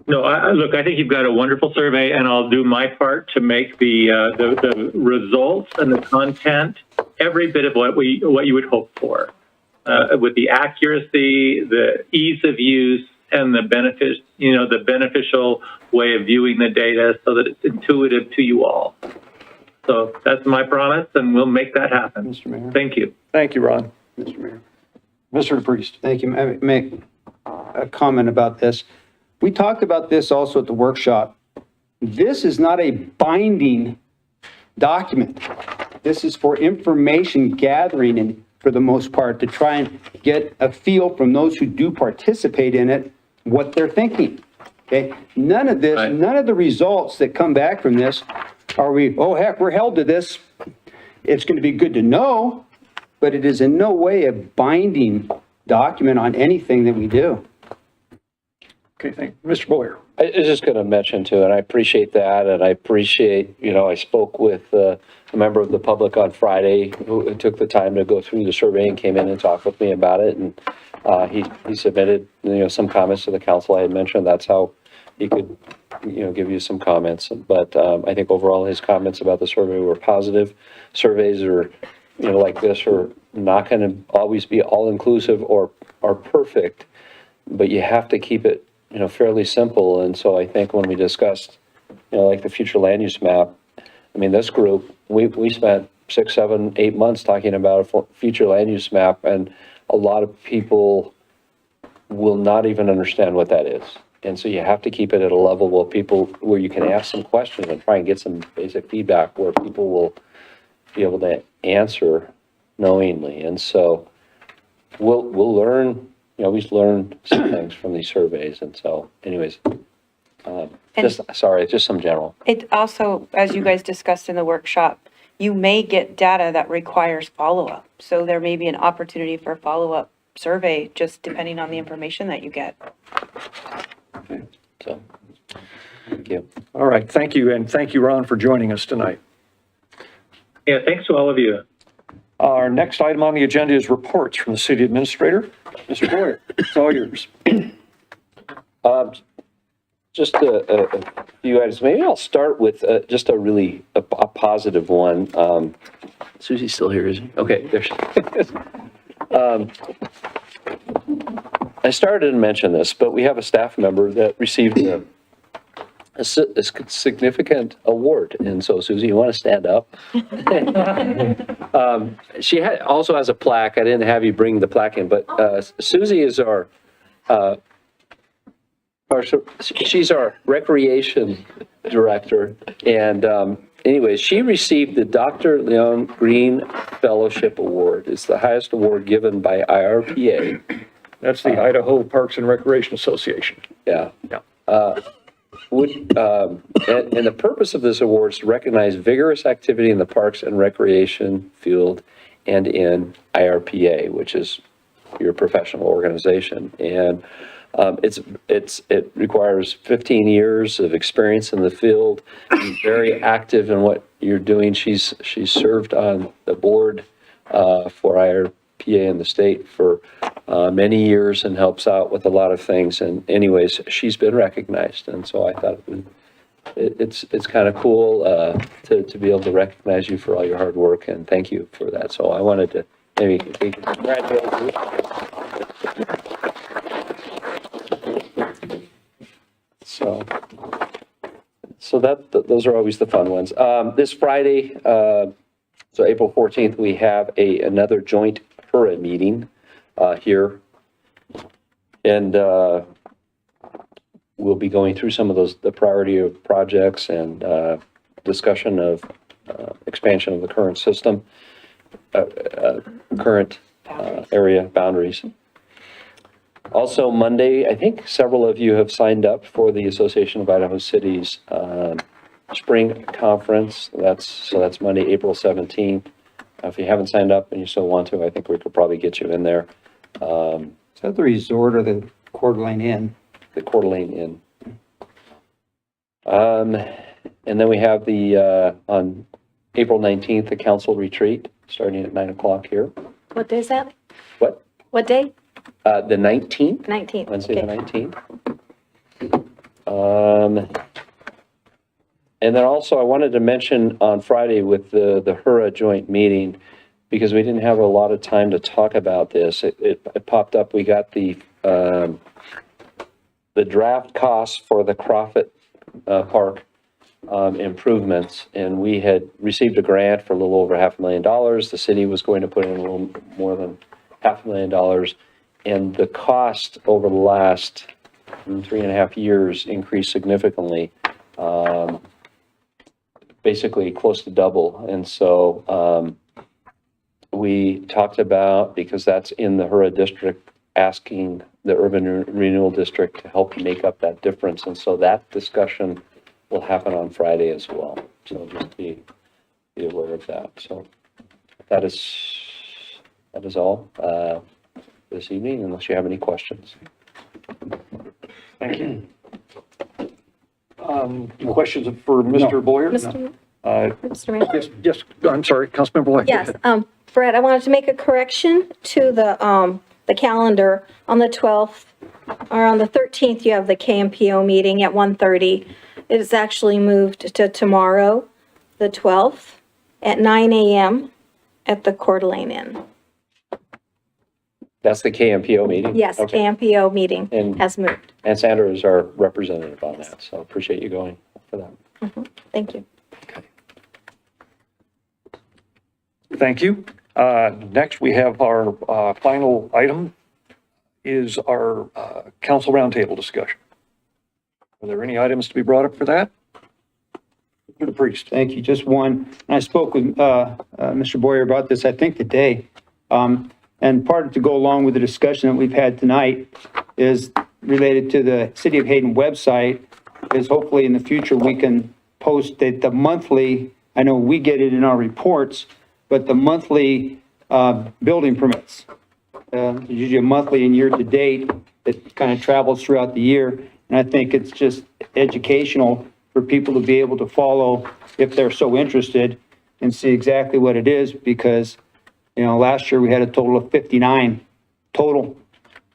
No, look, I think you've got a wonderful survey, and I'll do my part to make the results and the content every bit of what you would hope for, with the accuracy, the ease of use, and the benefit, the beneficial way of viewing the data so that it's intuitive to you all. So that's my promise, and we'll make that happen. Mr. Mayor. Thank you. Thank you, Ron. Mr. Mayor. Mr. DePriest. Thank you. May I make a comment about this? We talked about this also at the workshop. This is not a binding document. This is for information gathering and for the most part, to try and get a feel from those who do participate in it, what they're thinking. Okay? None of this, Right. none of the results that come back from this are oh heck, we're held to this. It's going to be good to know, but it is in no way a binding document on anything that we do. Okay, thank you. Mr. Boyer. I was just going to mention too, and I appreciate that, and I appreciate, I spoke with a member of the public on Friday who took the time to go through the survey and came in and talked with me about it, and he submitted, some comments to the council. I had mentioned that's how he could, give you some comments, but I think overall his comments about the survey were positive. Surveys are, like this are not going to always be all-inclusive or perfect, but you have to keep it fairly simple. And so I think when we discussed, like the future land use map, this group, we spent 6, 7, 8 months talking about a future land use map, and a lot of people will not even understand what that is. And so you have to keep it at a level where you can ask some questions and try and get some basic feedback where people will be able to answer knowingly. And so we'll learn you always learn some things from these surveys. And so anyways, just some general. It also, as you guys discussed in the workshop, you may get data that requires follow-up. So there may be an opportunity for a follow-up survey, just depending on the information that you get. So, thank you. All right, thank you, and thank you, Ron, for joining us tonight. Yeah, thanks to all of you. Our next item on the agenda is reports from the city administrator. Mr. Boyer, it's all yours. Just a few items. Maybe I'll start with just a positive one. Susie's still here, is she? Okay, there she is. I started to mention this, but we have a staff member that received a significant award. And so, Susie, you want to stand up? She also has a plaque. I didn't have you bring the plaque in, but Susie is she's our recreation director. And anyways, she received the Dr. Leon Green Fellowship Award. It's the highest award given by IRPA. That's the Idaho Parks and Recreation Association. Yeah. Yeah. And the purpose of this award is to recognize vigorous activity in the parks and recreation field and in IRPA, which is your professional organization. And it requires 15 years of experience in the field, be very active in what you're doing. She's served on the board for IRPA in the state for many years and helps out with a lot of things. And anyways, she's been recognized. And so I thought it's kind of cool to be able to recognize you for all your hard work, and thank you for that. So I wanted to maybe congratulate you. So those are always the fun ones. This Friday, so April 14th, we have another joint HURA meeting here. And we'll be going through some of the priority of projects and discussion of expansion of the current system, current area boundaries. Also Monday, I think several of you have signed up for the Association of Idaho Cities Spring Conference. That's Monday, April 17th. If you haven't signed up and you still want to, I think we could probably get you in there. Is that the resort or the Coeur d'Alene Inn? The Coeur d'Alene Inn. And then we have on April 19th, the council retreat, starting at 9 o'clock here. What day is that? What? What day? The 19th. 19th. Wednesday, okay. the 19th. And then also I wanted to mention on Friday with the HURA joint meeting, because we didn't have a lot of time to talk about this. It popped up. We got the draft costs for the Crawford Park improvements, and we had received a grant for a little over $500,000. The city was going to put in a little more than $500,000, and the cost over the last 3.5 years increased significantly, basically close to double. And so we talked about, because that's in the HURA district, asking the Urban Renewal District to help make up that difference. And so that discussion will happen on Friday as well. So just be aware of that. So that is all this evening, unless you have any questions. Thank you. Questions for Mr. Boyer? Mr. Mayor? Yes, I'm sorry, Councilmember White. Yes, Brett, I wanted to make a correction to the calendar. On the 12th, or on the 13th, you have the KMPO meeting at 1:30. It is actually moved to tomorrow, the 12th, at 9 a.m. at the Coeur d'Alene Inn. That's the KMPO meeting? Yes, Okay. KMPO meeting And- has moved. And Sandra is our representative on that, so appreciate you going for that. Thank you. Thank you. Next, we have our final item is our council roundtable discussion. Are there any items to be brought up for that? Mr. Priest. Thank you. Just one. I spoke with Mr. Boyer about this, I think, today. And part to go along with the discussion that we've had tonight is related to the City of Hayden website, is hopefully in the future we can post that the monthly, I know we get it in our reports, but the monthly building permits, usually a monthly and year-to-date that kind of travels throughout the year. And I think it's just educational for people to be able to follow if they're so interested and see exactly what it is, because, you know, last year we had a total of 59 total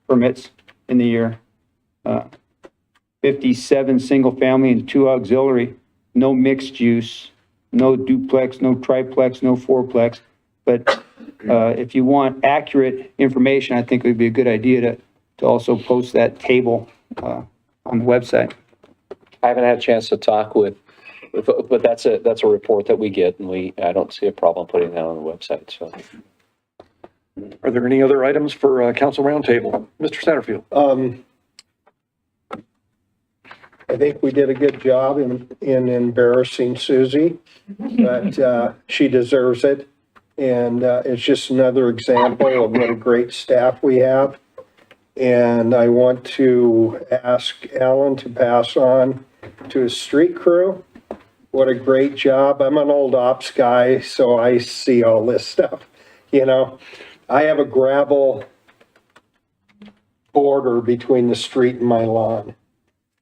permits in the year. 57 single family and 2 auxiliary, no mixed use, no duplex, no triplex, no fourplex. But if you want accurate information, I think it would be a good idea to also post that table on the website. I haven't had a chance to talk with, but that's a report that we get, and I don't see a problem putting that on the website, so. Are there any other items for council roundtable? Mr. Satterfield? I think we did a good job in embarrassing Susie, but she deserves it. And it's just another example of what a great staff we have. And I want to ask Alan to pass on to his street crew. What a great job. I'm an old ops guy, so I see all this stuff. You know, I have a gravel border between the street and my lawn.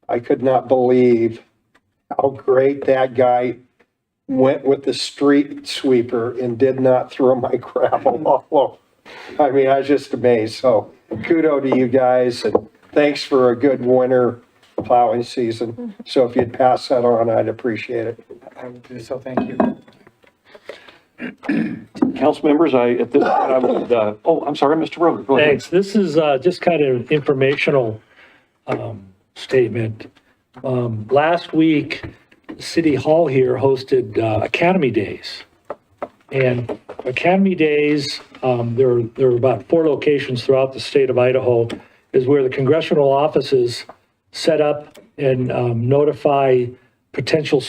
I could not believe how great that guy went with the street sweeper and did not throw my gravel all over. I mean, I was just amazed. So kudos to you guys, and thanks for a good winter plowing season. So if you'd pass that on, I'd appreciate it. I will do so, thank you. Council members, at this point, I would, I'm sorry, Mr. Roder, go ahead. Thanks. This is just kind of an informational statement. Last week, City Hall here hosted Academy Days. And Academy Days, there are about 4 locations throughout the state of Idaho, is where the congressional offices set up and notify potential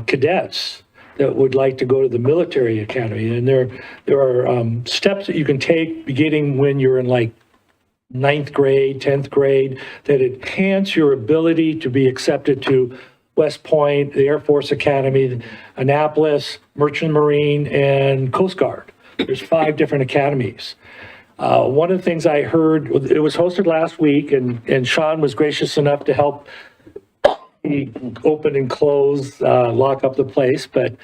cadets that would like to go to the military academy. And there are steps that you can take beginning when you're in like 9th grade, 10th grade, that enhance your ability to be accepted to West Point, the Air Force Academy, Annapolis, Merchant Marine, and Coast Guard. There's 5 different academies. One of the things I heard, it was hosted last week, and Sean was gracious enough to help he open and close, lock up the place. But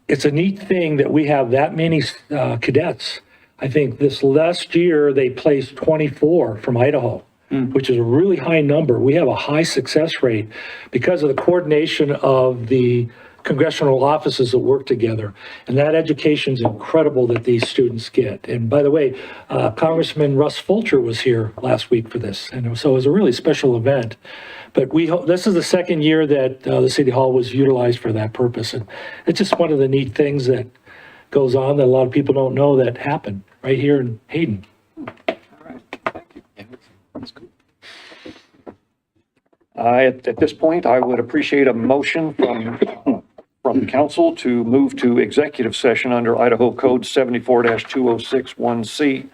it's a neat thing that we have that many cadets. I think this last year they placed 24 from Idaho, which is a really high number. We have a high success rate because of the coordination of the congressional offices that work together. And that education is incredible that these students get. And by the way, Congressman Russ Fulcher was here last week for this. And so it was a really special event. But this is the second year that the City Hall was utilized for that purpose. And it's just one of the neat things that goes on that a lot of people don't know that happened right here in Hayden. At this point, I would appreciate a motion from council to move to executive session under Idaho Code 74-2061C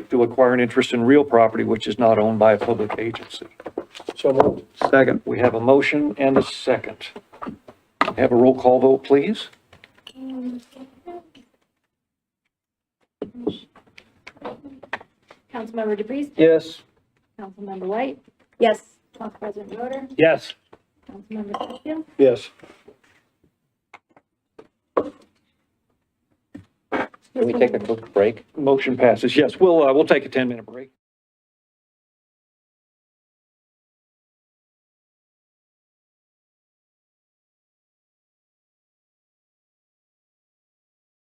to acquire an interest in real property which is not owned by a public agency. So moved. Second. We have a motion and a second. Have a roll call vote, please. Councilmember DePriest? Yes. Councilmember White? Yes. Council President Yoder? Yes. Councilmember Satterfield? Yes. Can we take a quick break? Motion passes. Yes, we'll take a 10-minute break.